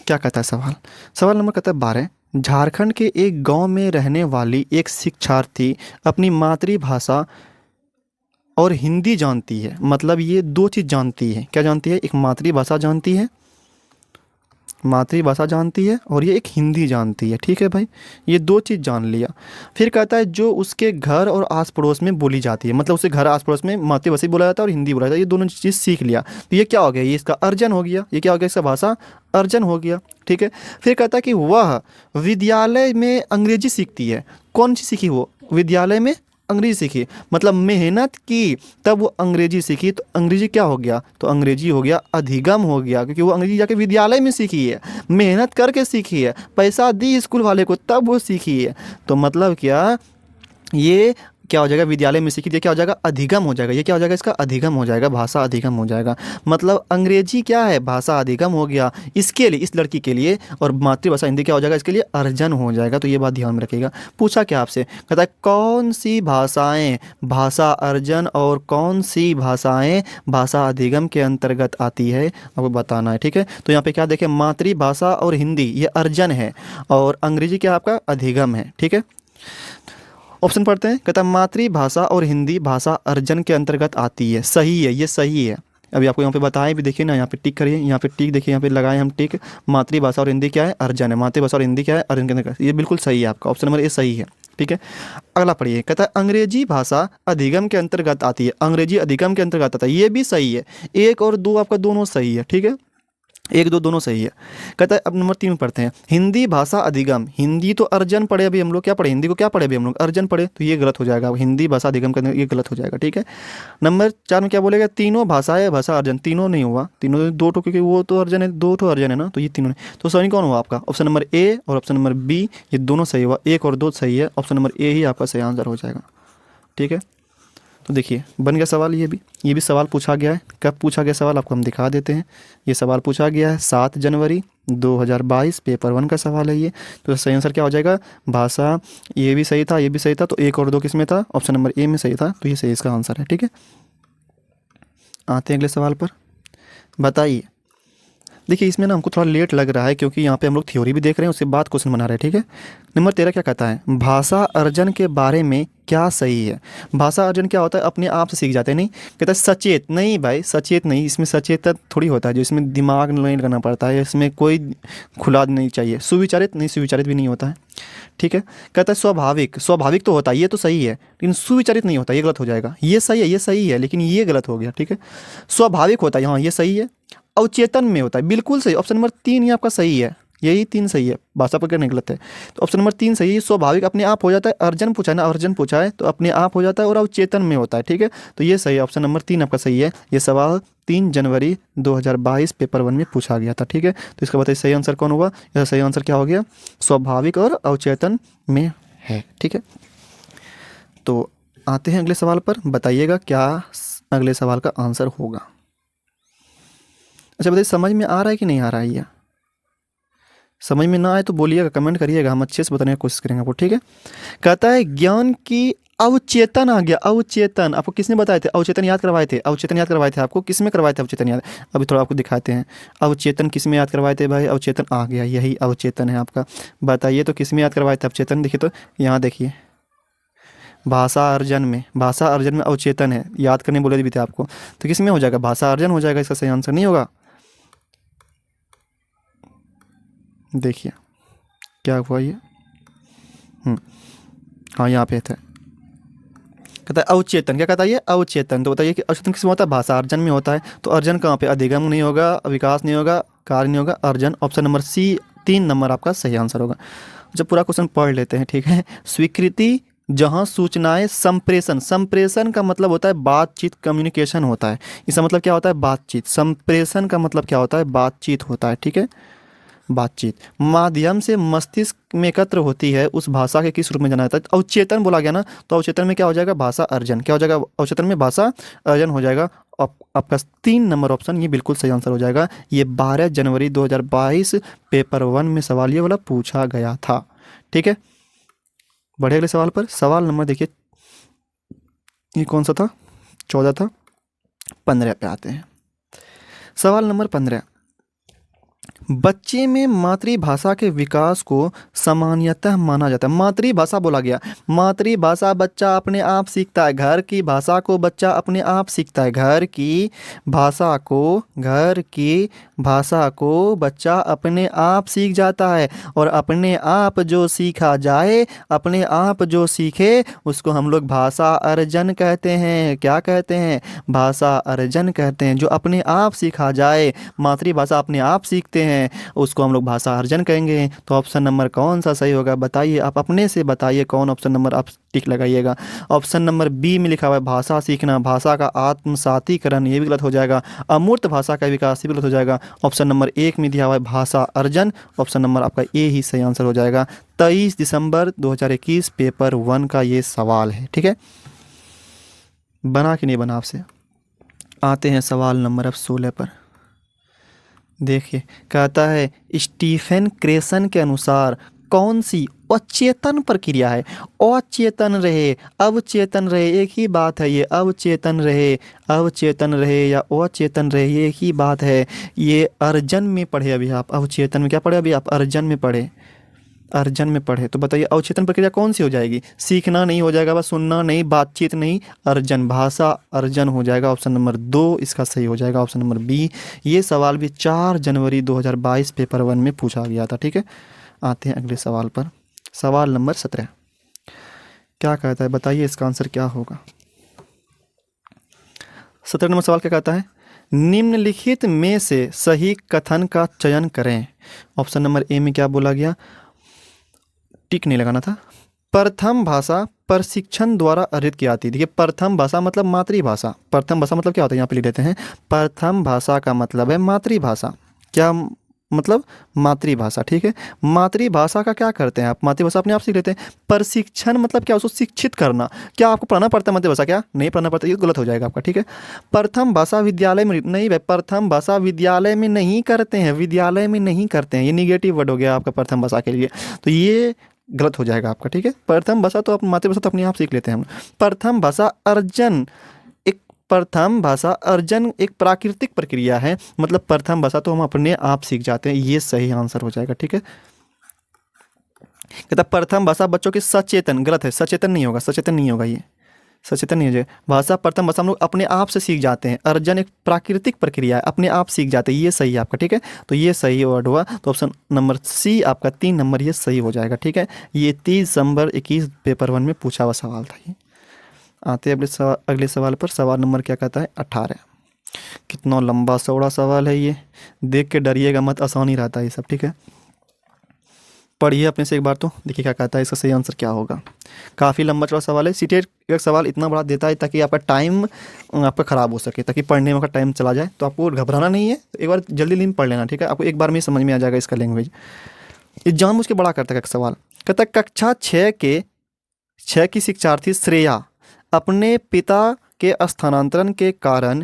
क्या कहता है सवाल। सवाल नंबर कहता है 12। झारखंड के एक गांव में रहने वाली एक शिक्षार्थी अपनी मातृभाषा और हिंदी जानती है, मतलब ये दो चीज़ जानती है। क्या जानती है, एक मातृभाषा जानती है, मातृभाषा जानती है, और ये एक हिंदी जानती है, ठीक है भाई, ये दो चीज़ जान लिया। फिर कहता है जो उसके घर और आस पड़ोस में बोली जाती है, मतलब उसके घर आस पड़ोस में मातृभाषा बोला जाता है और हिंदी बोला जाता है, ये दोनों चीज़ सीख लिया। तो ये क्या हो गया, ये इसका अर्जन हो गया। ये क्या हो गया, इसका भाषा अर्जन हो गया, ठीक है। फिर कहता है कि वह विद्यालय में अंग्रेजी सीखती है। कौन सी सीखी, वो विद्यालय में अंग्रेजी सीखी, मतलब मेहनत की तब वो अंग्रेजी सीखी। तो अंग्रेजी क्या हो गया, तो अंग्रेजी हो गया अधिगम हो गया, क्योंकि वो अंग्रेजी जाके विद्यालय में सीखी है, मेहनत करके सीखी है, पैसा दी स्कूल वाले को तब वो सीखी है। तो मतलब क्या, ये क्या हो जाएगा, विद्यालय में सीखी, ये क्या हो जाएगा, अधिगम हो जाएगा। ये क्या हो जाएगा, इसका अधिगम हो जाएगा, भाषा अधिगम हो जाएगा। मतलब अंग्रेजी क्या है, भाषा अधिगम हो गया इसके लिए, इस लड़की के लिए, और मातृभाषा हिंदी क्या हो जाएगा, इसके लिए अर्जन हो जाएगा। तो ये बात ध्यान में रखिएगा। पूछा क्या आपसे, कहता है कौन सी भाषाएं भाषा अर्जन और कौन सी भाषाएं भाषा अधिगम के अंतर्गत आती है, आपको बताना है, ठीक है। तो यहाँ पे क्या देखें, मातृभाषा और हिंदी ये अर्जन है, और अंग्रेजी क्या आपका अधिगम है, ठीक है। ऑप्शन पढ़ते हैं। कहता है मातृभाषा और हिंदी भाषा अर्जन के अंतर्गत आती है। सही है, ये सही है। अभी आपको यहाँ पे बताएं भी, देखिए ना, यहाँ पे टिक करिए, यहाँ पे टिक देखिए, यहाँ पे लगाएं हम टिक। मातृभाषा और हिंदी क्या है, अर्जन है। मातृभाषा और हिंदी क्या है, अर्जन के अंतर्गत। ये बिल्कुल सही है, आपका ऑप्शन नंबर ए सही है, ठीक है। अगला पढ़िए। कहता है अंग्रेजी भाषा अधिगम के अंतर्गत आती है। अंग्रेजी अधिगम के अंतर्गत आता है, ये भी सही है। 1 और 2 आपका दोनों सही है, ठीक है, 1 2 दोनों सही है। कहता है अब नंबर 3 पढ़ते हैं। हिंदी भाषा अधिगम, हिंदी तो अर्जन पढ़े अभी हम लोग, क्या पढ़े, हिंदी को क्या पढ़े अभी हम लोग, अर्जन पढ़े, तो ये गलत हो जाएगा। हिंदी भाषा अधिगम के अंदर ये गलत हो जाएगा, ठीक है। नंबर 4 में क्या बोलेगा, तीनों भाषाएं भाषा अर्जन, तीनों नहीं हुआ, तीनों 2 तो, क्योंकि वो तो अर्जन है, 2 तो अर्जन है ना, तो ये तीनों नहीं। तो सही कौन हुआ आपका, ऑप्शन नंबर ए और ऑप्शन नंबर बी, ये दोनों सही हुआ। 1 और 2 सही है, ऑप्शन नंबर ए ही आपका सही आंसर हो जाएगा, ठीक है। तो देखिए बन गया सवाल। ये भी सवाल पूछा गया है। कब पूछा गया सवाल, आपको हम दिखा देते हैं। ये सवाल पूछा गया है 7 जनवरी 2022, पेपर 1 का सवाल है ये। तो सही आंसर क्या हो जाएगा, भाषा, ये भी सही था, ये भी सही था, तो 1 और 2 किस में था, ऑप्शन नंबर ए में सही था, तो ये सही इसका आंसर है, ठीक है। आते हैं अगले सवाल पर। बताइए, देखिए इसमें ना हमको थोड़ा लेट लग रहा है, क्योंकि यहाँ पे हम लोग थ्योरी भी देख रहे हैं, उसके बाद क्वेश्चन बना रहे हैं, ठीक है। नंबर 13 क्या कहता है, भाषा अर्जन के बारे में क्या सही है। भाषा अर्जन क्या होता है, अपने आप से सीख जाते हैं, नहीं। कहता है सचेत, नहीं भाई सचेत नहीं, इसमें सचेत थोड़ी होता है, जो इसमें दिमाग नहीं लगाना पड़ता है, इसमें कोई खुला नहीं चाहिए। सुविचारित नहीं, सुविचारित भी नहीं होता है, ठीक है। कहता है स्वाभाविक, स्वाभाविक तो होता है, ये तो सही है, लेकिन सुविचारित नहीं होता, ये गलत हो जाएगा। ये सही है, ये सही है, लेकिन ये गलत हो गया, ठीक है। स्वाभाविक होता है, हाँ ये सही है। अवचेतन में होता है, बिल्कुल सही, ऑप्शन नंबर 3 ही आपका सही है, यही 3 सही है, भाषा पकड़ नहीं गलत है। तो ऑप्शन नंबर 3 सही है। स्वाभाविक अपने आप हो जाता है, अर्जन पूछा है ना, अर्जन पूछा है तो अपने आप हो जाता है, और अवचेतन में होता है, ठीक है। तो ये सही है, ऑप्शन नंबर 3 आपका सही है। ये सवाल 3 जनवरी 2022 पेपर 1 में पूछा गया था, ठीक है। तो इसका बताइए सही आंसर कौन हुआ, यह सही आंसर क्या हो गया, स्वाभाविक और अवचेतन में है, ठीक है। तो आते हैं अगले सवाल पर। बताइएगा क्या अगले सवाल का आंसर होगा। अच्छा बताइए, समझ में आ रहा है कि नहीं आ रहा है, समझ में ना आए तो बोलिएगा, कमेंट करिएगा, हम अच्छे से बताने की कोशिश करेंगे आपको, ठीक है। कहता है ज्ञान की अवचेतन आ गया, अवचेतन आपको किसने बताए थे, अवचेतन याद करवाए थे, अवचेतन याद करवाए थे आपको, किस में करवाए थे अवचेतन याद, अभी थोड़ा आपको दिखाते हैं। अवचेतन किस में याद करवाए थे भाई, अवचेतन आ गया, यही अवचेतन है आपका। बताइए तो किस में याद करवाए थे अवचेतन, देखिए तो यहाँ देखिए भाषा अर्जन में, भाषा अर्जन में अवचेतन है, याद करने बोले भी थे आपको, तो किस में हो जाएगा, भाषा अर्जन हो जाएगा, इसका सही आंसर नहीं होगा। देखिए क्या हुआ ये, हाँ यहाँ पे था, कहता है अवचेतन, क्या कहता है ये अवचेतन, तो बताइए कि अवचेतन किसमें होता है, भाषा अर्जन में होता है, तो अर्जन कहाँ पे, अधिगम नहीं होगा, विकास नहीं होगा, कार्य नहीं होगा, अर्जन, ऑप्शन नंबर सी 3 नंबर आपका सही आंसर होगा। जब पूरा क्वेश्चन पढ़ लेते हैं, ठीक है। स्वीकृति जहाँ सूचनाएं संप्रेषण, संप्रेषण का मतलब होता है बातचीत, कम्युनिकेशन होता है, इसका मतलब क्या होता है बातचीत, संप्रेषण का मतलब क्या होता है बातचीत होता है, ठीक है, बातचीत माध्यम से मस्तिष्क में एकत्र होती है, उस भाषा के किस रूप में जाना जाता है, तो अवचेतन बोला गया ना, तो अवचेतन में क्या हो जाएगा, भाषा अर्जन, क्या हो जाएगा अवचेतन में, भाषा अर्जन हो जाएगा। आपका 3 नंबर ऑप्शन ये बिल्कुल सही आंसर हो जाएगा। ये 12 जनवरी 2022 पेपर 1 में सवाल ये वाला पूछा गया था, ठीक है। बढ़े अगले सवाल पर, सवाल नंबर देखिए, ये कौन सा था, 14 था, 15 पे आते हैं। सवाल नंबर 15, बच्चे में मातृभाषा के विकास को सामान्यतः माना जाता है, मातृभाषा बोला गया, मातृभाषा बच्चा अपने आप सीखता है, घर की भाषा को बच्चा अपने आप सीखता है, घर की भाषा को बच्चा अपने आप सीख जाता है, और अपने आप जो सीखा जाए, अपने आप जो सीखे उसको हम लोग भाषा अर्जन कहते हैं। क्या कहते हैं, भाषा अर्जन कहते हैं। जो अपने आप सीखा जाए, मातृभाषा अपने आप सीखते हैं, उसको हम लोग भाषा अर्जन कहेंगे। तो ऑप्शन नंबर कौन सा सही होगा बताइए, आप अपने से बताइए कौन ऑप्शन नंबर आप टिक लगाइएगा। ऑप्शन नंबर बी में लिखा हुआ है भाषा सीखना, भाषा का आत्मसातीकरण, ये भी गलत हो जाएगा। अमूर्त भाषा का विकास, ये भी गलत हो जाएगा। ऑप्शन नंबर 1 में दिया हुआ है भाषा अर्जन, ऑप्शन नंबर आपका ए ही सही आंसर हो जाएगा। 23 दिसंबर 2021 पेपर 1 का ये सवाल है, ठीक है। बना कि नहीं बना आपसे, आते हैं सवाल नंबर अब 16 पर। देखिए कहता है स्टीफन क्रेसन के अनुसार कौन सी अचेतन प्रक्रिया है, अचेतन रहे अवचेतन रहे एक ही बात है, ये अवचेतन रहे या अचेतन रहे ये एक ही बात है। ये अर्जन में पढ़े अभी आप, अवचेतन में क्या पढ़े अभी आप, अर्जन में पढ़े, अर्जन में पढ़े। तो बताइए अवचेतन प्रक्रिया कौन सी हो जाएगी, सीखना नहीं हो जाएगा, बस सुनना नहीं, बातचीत नहीं, अर्जन, भाषा अर्जन हो जाएगा। ऑप्शन नंबर 2 इसका सही हो जाएगा, ऑप्शन नंबर बी। ये सवाल भी 4 जनवरी 2022 पेपर 1 में पूछा गया था, ठीक है। आते हैं अगले सवाल पर, सवाल नंबर 17 क्या कहता है बताइए, इसका आंसर क्या होगा। 17 नंबर सवाल क्या कहता है, निम्नलिखित में से सही कथन का चयन करें। ऑप्शन नंबर ए में क्या बोला गया, टिक नहीं लगाना था। प्रथम भाषा प्रशिक्षण द्वारा अर्जित की जाती है। देखिए प्रथम भाषा मतलब मातृभाषा, प्रथम भाषा मतलब क्या होता है, यहाँ पे लिख देते हैं। प्रथम भाषा का मतलब है मातृभाषा, क्या मतलब मातृभाषा, ठीक है। मातृभाषा का क्या करते हैं आप, मातृभाषा अपने आप सीख लेते हैं। प्रशिक्षण मतलब क्या, उसको शिक्षित करना, क्या आपको पढ़ाना पड़ता है मातृभाषा, क्या नहीं पढ़ना पड़ता, ये गलत हो जाएगा आपका, ठीक है। प्रथम भाषा विद्यालय में नहीं भाई, प्रथम भाषा विद्यालय में नहीं करते हैं, विद्यालय में नहीं करते हैं, ये निगेटिव वर्ड हो गया आपका प्रथम भाषा के लिए, तो ये गलत हो जाएगा आपका, ठीक है। प्रथम भाषा तो मातृभाषा तो अपने आप सीख लेते हैं हम। प्रथम भाषा अर्जन, एक प्रथम भाषा अर्जन एक प्राकृतिक प्रक्रिया है, मतलब प्रथम भाषा तो हम अपने आप सीख जाते हैं, ये सही आंसर हो जाएगा, ठीक है। कहता प्रथम भाषा बच्चों के सचेतन, गलत है, सचेतन नहीं होगा, सचेतन नहीं होगा, ये सचेतन नहीं हो जाए। भाषा प्रथम भाषा हम लोग अपने आप से सीख जाते हैं, अर्जन एक प्राकृतिक प्रक्रिया है, अपने आप सीख जाते हैं, ये सही है आपका, ठीक है। तो ये सही वर्ड हुआ, तो ऑप्शन नंबर सी आपका 3 नंबर ये सही हो जाएगा, ठीक है। ये 30 दिसंबर 21 पेपर 1 में पूछा हुआ सवाल था ये। आते हैं अगले सवाल पर, सवाल नंबर क्या कहता है 18। कितना लंबा चौड़ा सवाल है ये, देख के डरिएगा मत, आसान ही रहता है ये सब, ठीक है। पढ़िए अपने से एक बार, तो देखिए क्या कहता है, इसका सही आंसर क्या होगा। काफ़ी लंबा चौड़ा सवाल है, सीटेट एक सवाल इतना बड़ा देता है ताकि आपका टाइम आपका ख़राब हो सके, ताकि पढ़ने में का टाइम चला जाए, तो आपको घबराना नहीं है, तो एक बार जल्दी जल्दी पढ़ लेना, ठीक है। आपको एक बार में समझ में आ जाएगा इसका लैंग्वेज। ये जानबूझ के बड़ा करता है सवाल। कहता है कक्षा 6 की शिक्षार्थी श्रेया अपने पिता के स्थानांतरण के कारण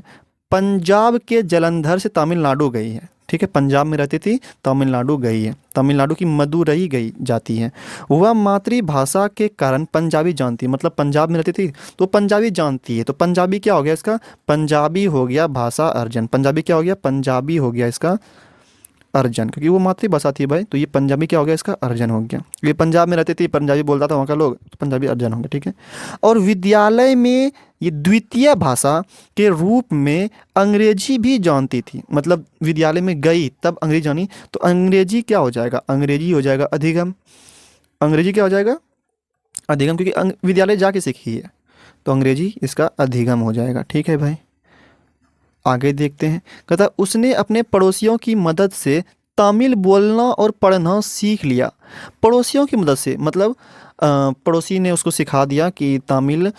पंजाब के जालंधर से तमिलनाडु गई है, ठीक है, पंजाब में रहती थी, तमिलनाडु गई है, तमिलनाडु की मदुरई गई जाती है। वह मातृभाषा के कारण पंजाबी जानती है, मतलब पंजाब में रहती थी तो पंजाबी जानती है, तो पंजाबी क्या हो गया इसका, पंजाबी हो गया भाषा अर्जन, पंजाबी क्या हो गया, पंजाबी हो गया इसका अर्जन, क्योंकि वो मातृभाषा थी भाई, तो ये पंजाबी क्या हो गया, इसका अर्जन हो गया। ये पंजाब में रहती थी, पंजाबी बोलता था वहाँ का लोग, तो पंजाबी अर्जन हो गया, ठीक है। और विद्यालय में ये द्वितीय भाषा के रूप में अंग्रेजी भी जानती थी, मतलब विद्यालय में गई तब अंग्रेजी जानी, तो अंग्रेजी क्या हो जाएगा, अंग्रेजी हो जाएगा अधिगम, अंग्रेजी क्या हो जाएगा, अधिगम, क्योंकि विद्यालय जाके सीखी है, तो अंग्रेजी इसका अधिगम हो जाएगा, ठीक है भाई। आगे देखते हैं, कहता उसने अपने पड़ोसियों की मदद से तमिल बोलना और पढ़ना सीख लिया। पड़ोसियों की मदद से मतलब पड़ोसी ने उसको सिखा दिया कि तमिल,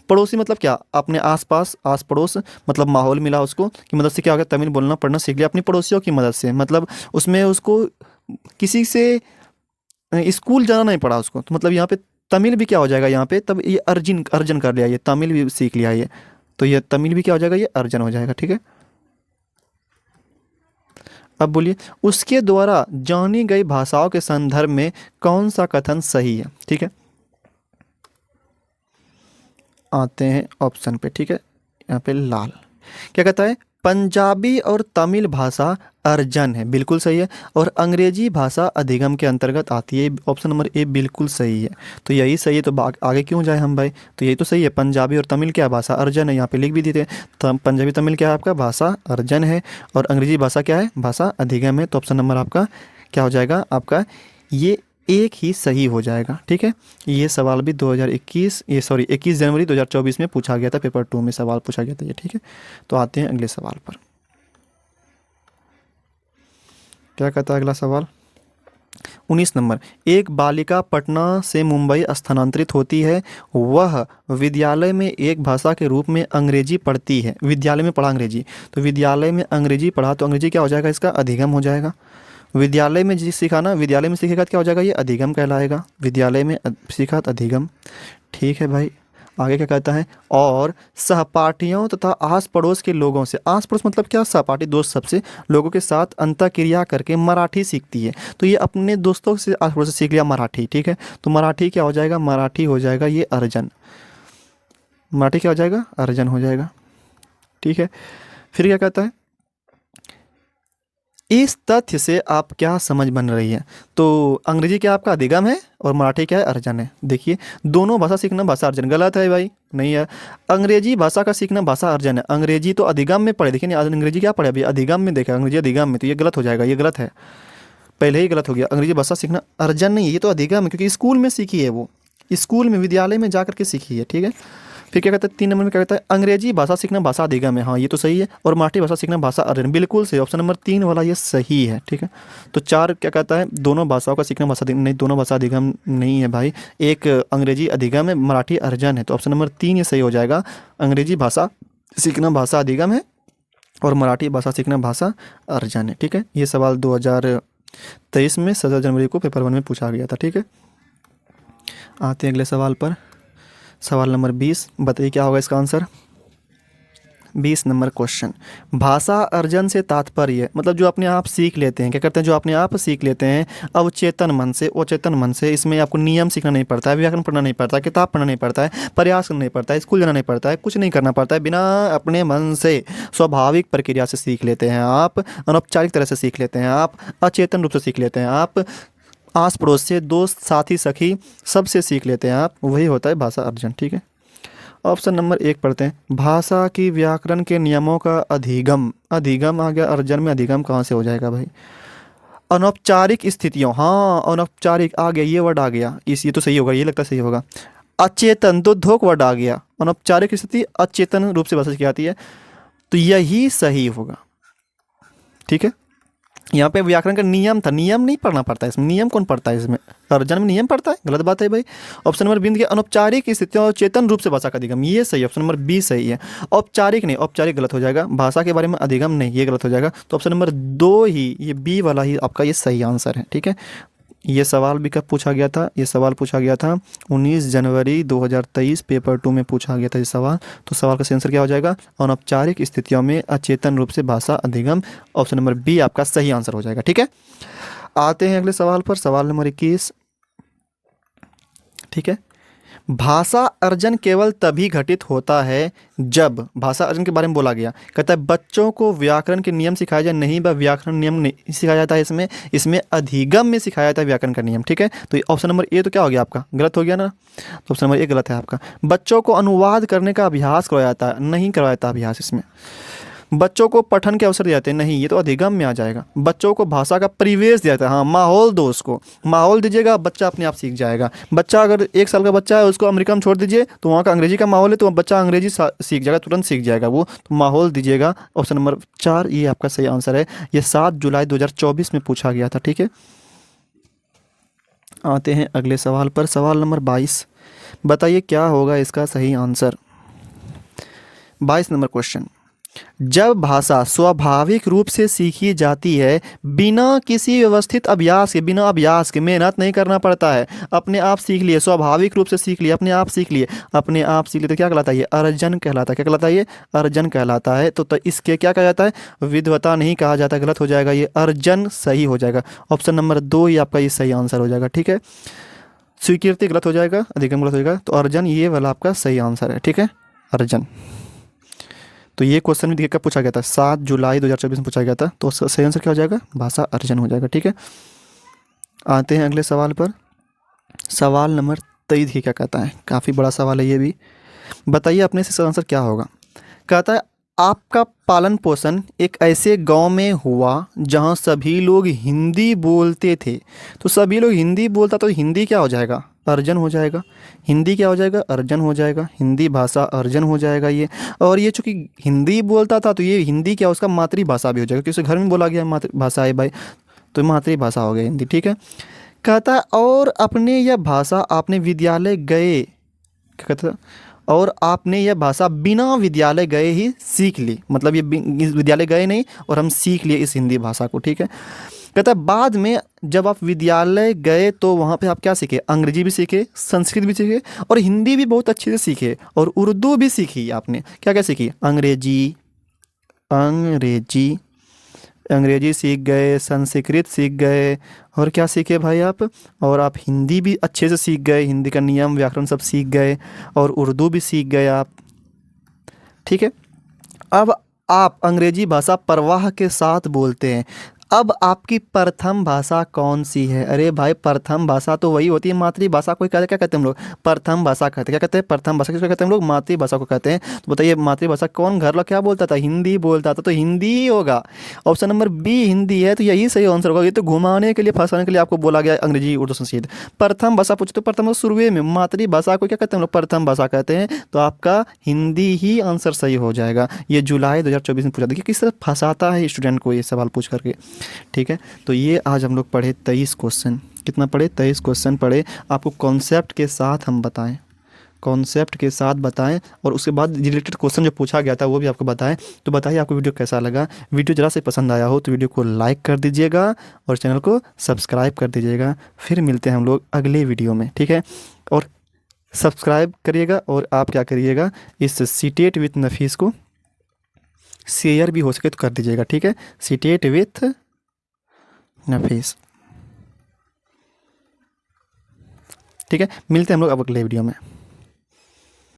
पड़ोसी मतलब क्या, अपने आसपास, आस पड़ोस, मतलब माहौल मिला उसको की मदद से क्या हो गया, तमिल बोलना पढ़ना सीख लिया अपनी पड़ोसियों की मदद से, मतलब उसमें उसको किसी से स्कूल जाना नहीं पड़ा उसको, तो मतलब यहाँ पे तमिल भी क्या हो जाएगा, यहाँ पे तब ये अर्जन अर्जन कर लिया, ये तमिल भी सीख लिया ये, तो ये तमिल भी क्या हो जाएगा, ये अर्जन हो जाएगा, ठीक है। अब बोलिए, उसके द्वारा जानी गई भाषाओं के संदर्भ में कौन सा कथन सही है, ठीक है। आते हैं ऑप्शन पे, ठीक है, यहाँ पे लाल क्या कहता है, पंजाबी और तमिल भाषा अर्जन है, बिल्कुल सही है, और अंग्रेजी भाषा अधिगम के अंतर्गत आती है, ऑप्शन नंबर ए बिल्कुल सही है, तो यही सही है, तो आगे क्यों जाए हम भाई, तो यही तो सही है, पंजाबी और तमिल क्या भाषा अर्जन है, यहाँ पे लिख भी देते हैं, तो पंजाबी तमिल क्या है आपका भाषा अर्जन है, और अंग्रेजी भाषा क्या है, भाषा अधिगम है, तो ऑप्शन नंबर आपका क्या हो जाएगा, आपका ये एक ही सही हो जाएगा, ठीक है। ये सवाल भी 21 जनवरी 2024 में पूछा गया था, पेपर 2 में सवाल पूछा गया था ये, ठीक है। तो आते हैं अगले सवाल पर, क्या कहता है अगला सवाल, 19 नंबर, एक बालिका पटना से मुंबई स्थानांतरित होती है, वह विद्यालय में एक भाषा के रूप में अंग्रेजी पढ़ती है, विद्यालय में पढ़ा अंग्रेजी, तो विद्यालय में अंग्रेजी पढ़ा, तो अंग्रेजी क्या हो जाएगा, इसका अधिगम हो जाएगा, विद्यालय में जी सिखाना, विद्यालय में सीखेगा तो क्या हो जाएगा, ये अधिगम कहलाएगा, विद्यालय में सीखा तो अधिगम, ठीक है भाई। आगे क्या कहता है, और सहपाठियों तथा आस पड़ोस के लोगों से, आस पड़ोस मतलब क्या, सहपाठी दोस्त, सबसे लोगों के साथ अंतःक्रिया करके मराठी सीखती है, तो ये अपने दोस्तों से आस पड़ोस से सीख लिया मराठी, ठीक है, तो मराठी क्या हो जाएगा, मराठी हो जाएगा ये अर्जन, मराठी क्या हो जाएगा, अर्जन हो जाएगा, ठीक है। फिर क्या कहता है, इस तथ्य से आप क्या समझ बन रही है, तो अंग्रेजी क्या आपका अधिगम है और मराठी क्या है, अर्जन है। देखिए, दोनों भाषा सीखना भाषा अर्जन गलत है भाई, नहीं है, अंग्रेजी भाषा का सीखना भाषा अर्जन है, अंग्रेजी तो अधिगम में पढ़े, देखिए अंग्रेजी क्या पढ़े अभी, अधिगम में देखा, अंग्रेजी अधिगम में, तो ये गलत हो जाएगा, ये गलत है, पहले ही गलत हो गया, अंग्रेजी भाषा सीखना अर्जन नहीं है, ये तो अधिगम है, क्योंकि स्कूल में सीखी है, वो स्कूल में विद्यालय में जा करके सीखी है, ठीक है। फिर क्या कहता है, 3 नंबर में क्या कहता है, अंग्रेजी भाषा सीखना भाषा अधिगम है, हाँ ये तो सही है, और मराठी भाषा सीखना भाषा अर्जन, बिल्कुल सही, ऑप्शन नंबर 3 वाला ये सही है, ठीक है। तो 4 क्या कहता है, दोनों भाषाओं का सीखना भाषा नहीं, दोनों भाषा अधिगम नहीं है भाई, एक अंग्रेजी अधिगम है, मराठी अर्जन है, तो ऑप्शन नंबर 3 ये सही हो जाएगा, अंग्रेजी भाषा सीखना भाषा अधिगम है और मराठी भाषा सीखना भाषा अर्जन है, ठीक है। ये सवाल 2023 में 17 जनवरी को पेपर 1 में पूछा गया था, ठीक है। आते हैं अगले सवाल पर, सवाल नंबर 20, बताइए क्या होगा इसका आंसर। 20 नंबर क्वेश्चन, भाषा अर्जन से तात्पर्य, मतलब जो अपने आप सीख लेते हैं, क्या करते हैं, जो अपने आप सीख लेते हैं अवचेतन मन से, अवचेतन मन से, इसमें आपको नियम सीखना नहीं पड़ता है, व्याकरण पढ़ना नहीं पड़ता है, किताब पढ़ना नहीं पड़ता है, प्रयास करना नहीं पड़ता है, स्कूल जाना नहीं पड़ता है, कुछ नहीं करना पड़ता है, बिना अपने मन से स्वाभाविक प्रक्रिया से सीख लेते हैं आप, अनौपचारिक तरह से सीख लेते हैं आप, अचेतन रूप से सीख लेते हैं आप, आस पड़ोस से, दोस्त साथी सखी सबसे सीख लेते हैं आप, वही होता है भाषा अर्जन, ठीक है। ऑप्शन नंबर 1 पढ़ते हैं, भाषा की व्याकरण के नियमों का अधिगम, अधिगम आ गया अर्जन में, अधिगम कहाँ से हो जाएगा भाई, अनौपचारिक स्थितियों, हाँ अनौपचारिक आ गया, ये वर्ड आ गया, ये तो सही होगा, ये लगता सही होगा, अचेतन तो धोक वर्ड आ गया, अनौपचारिक स्थिति अचेतन रूप से भाषा सीखी जाती है, तो यही सही होगा, ठीक है। यहाँ पे व्याकरण का नियम था, नियम नहीं पढ़ना पड़ता है इसमें, नियम कौन पढ़ता है इसमें, अर्जन में नियम पढ़ता है, गलत बात है भाई। ऑप्शन नंबर बी, अनौपचारिक स्थितियों और चेतन रूप से भाषा का अधिगम, ये सही, ऑप्शन नंबर बी सही है। औपचारिक नहीं, औपचारिक गलत हो जाएगा, भाषा के बारे में अधिगम नहीं, ये गलत हो जाएगा, तो ऑप्शन नंबर 2 ही, ये बी वाला ही आपका ये सही आंसर है, ठीक है। ये सवाल भी कब पूछा गया था? ये सवाल पूछा गया था 19 जनवरी 2023 पेपर 2 में पूछा गया था ये सवाल। तो सवाल का सही आंसर क्या हो जाएगा? अनौपचारिक स्थितियों में अचेतन रूप से भाषा अधिगम। ऑप्शन नंबर बी आपका सही आंसर हो जाएगा। ठीक है, आते हैं अगले सवाल पर, सवाल नंबर 21। ठीक है, भाषा अर्जन केवल तभी घटित होता है जब, भाषा अर्जन के बारे में बोला गया, कहता है बच्चों को व्याकरण के नियम सिखाया जाए। नहीं, वह व्याकरण नियम नहीं सिखाया जाता है इसमें अधिगम में सिखाया जाता है व्याकरण का नियम। ठीक है, तो ऑप्शन नंबर ए तो क्या हो गया आपका? गलत हो गया ना, तो ऑप्शन नंबर ए गलत है आपका। बच्चों को अनुवाद करने का अभ्यास करवाया जाता है, नहीं करवाया जाता अभ्यास इसमें। बच्चों को पठन के अवसर दिए जाते हैं, नहीं, ये तो अधिगम में आ जाएगा। बच्चों को भाषा का परिवेश दिया जाता है, हाँ, माहौल दो उसको, माहौल दीजिएगा, बच्चा अपने आप सीख जाएगा। बच्चा अगर 1 साल का बच्चा है, उसको अमेरिका में छोड़ दीजिए तो वहाँ का अंग्रेजी का माहौल है, तो बच्चा अंग्रेजी सीख जाएगा, तुरंत सीख जाएगा वो, तो माहौल दीजिएगा। ऑप्शन नंबर 4 ये आपका सही आंसर है। ये 7 जुलाई 2024 में पूछा गया था। ठीक है, आते हैं अगले सवाल पर, सवाल नंबर 22। बताइए क्या होगा इसका सही आंसर? 22 नंबर क्वेश्चन, जब भाषा स्वाभाविक रूप से सीखी जाती है बिना किसी व्यवस्थित अभ्यास के, बिना अभ्यास के, मेहनत नहीं करना पड़ता है, अपने आप सीख लिए, स्वाभाविक रूप से सीख लिए, अपने आप सीख लिए, अपने आप सीख लिए, तो क्या कहलाता है? ये अर्जन कहलाता है। क्या कहलाता है? ये अर्जन कहलाता है। तो इसके क्या कहा जाता है? विद्वता नहीं कहा जाता, गलत हो जाएगा, ये अर्जन सही हो जाएगा। ऑप्शन नंबर 2 ही आपका ये सही आंसर हो जाएगा। ठीक है, स्वीकृति गलत हो जाएगा, अधिगम गलत हो जाएगा, तो अर्जन ये वाला आपका सही आंसर है। ठीक है, अर्जन। तो ये क्वेश्चन भी देखिए कब पूछा गया था? 7 जुलाई 2024 में पूछा गया था। तो सही आंसर क्या हो जाएगा? भाषा अर्जन हो जाएगा। ठीक है, आते हैं अगले सवाल पर, सवाल नंबर 23 क्या कहता है? काफ़ी बड़ा सवाल है ये भी। बताइए अपने से आंसर क्या होगा? कहता है आपका पालन पोषण एक ऐसे गांव में हुआ जहां सभी लोग हिंदी बोलते थे। तो सभी लोग हिंदी बोलता, तो हिंदी क्या हो जाएगा? अर्जन हो जाएगा। हिंदी क्या हो जाएगा? अर्जन हो जाएगा। हिंदी भाषा अर्जन हो जाएगा ये। और ये चूँकि हिंदी बोलता था, तो ये हिंदी क्या, उसका मातृभाषा भी हो जाएगा, क्योंकि उसे घर में बोला गया मातृभाषा है भाई, तो मातृभाषा हो गई हिंदी। ठीक है, कहता है और अपने यह भाषा आपने विद्यालय गए, क्या कहता है, और आपने यह भाषा बिना विद्यालय गए ही सीख ली, मतलब ये विद्यालय गए नहीं और हम सीख लिए इस हिंदी भाषा को। ठीक है, कहता है बाद में जब आप विद्यालय गए तो वहाँ पे आप क्या सीखे? अंग्रेजी भी सीखे, संस्कृत भी सीखे, और हिंदी भी बहुत अच्छे से सीखे, और उर्दू भी सीखी आपने। क्या क्या सीखी? अंग्रेजी सीख गए, संस्कृत सीख गए, और क्या सीखे भाई आप? और आप हिंदी भी अच्छे से सीख गए, हिंदी का नियम व्याकरण सब सीख गए, और उर्दू भी सीख गए आप। ठीक है, अब आप अंग्रेजी भाषा परवाह के साथ बोलते हैं। अब आपकी प्रथम भाषा कौन सी है? अरे भाई, प्रथम भाषा तो वही होती है मातृभाषा को क्या कहते हैं हम लोग? प्रथम भाषा कहते हैं। क्या कहते हैं? प्रथम भाषा किसको कहते हैं हम लोग? मातृभाषा को कहते हैं। तो बताइए मातृभाषा कौन घर वाला क्या बोलता था? हिंदी बोलता था, तो हिंदी ही होगा। ऑप्शन नंबर बी हिंदी है, तो यही सही आंसर होगा। ये तो घुमाने के लिए, फंसाने के लिए आपको बोला गया अंग्रेजी उर्दू संस्कृत। प्रथम भाषा पूछे तो प्रथम शुरुए में, मातृभाषा को क्या कहते हैं हम लोग? प्रथम भाषा कहते हैं। तो आपका हिंदी ही आंसर सही हो जाएगा। ये जुलाई 2024 में पूछा। देखिए किस तरह फंसाता है स्टूडेंट को ये सवाल पूछ करके। ठीक है, तो ये आज हम लोग पढ़े 23 क्वेश्चन। कितना पढ़े? 23 क्वेश्चन पढ़े। आपको कॉन्सेप्ट के साथ हम बताएं, कॉन्सेप्ट के साथ बताएं, और उसके बाद रिलेटेड क्वेश्चन जो पूछा गया था वो भी आपको बताएं। तो बताइए आपको वीडियो कैसा लगा? वीडियो ज़रा से पसंद आया हो तो वीडियो को लाइक कर दीजिएगा और चैनल को सब्सक्राइब कर दीजिएगा। फिर मिलते हैं हम लोग अगले वीडियो में। ठीक है, और सब्सक्राइब करिएगा, और आप क्या करिएगा, इस सीटेट विथ नफीस को शेयर भी हो सके तो कर दीजिएगा। ठीक है, सीटेट विथ नफीस। ठीक है, मिलते हैं हम लोग अब अगले वीडियो में।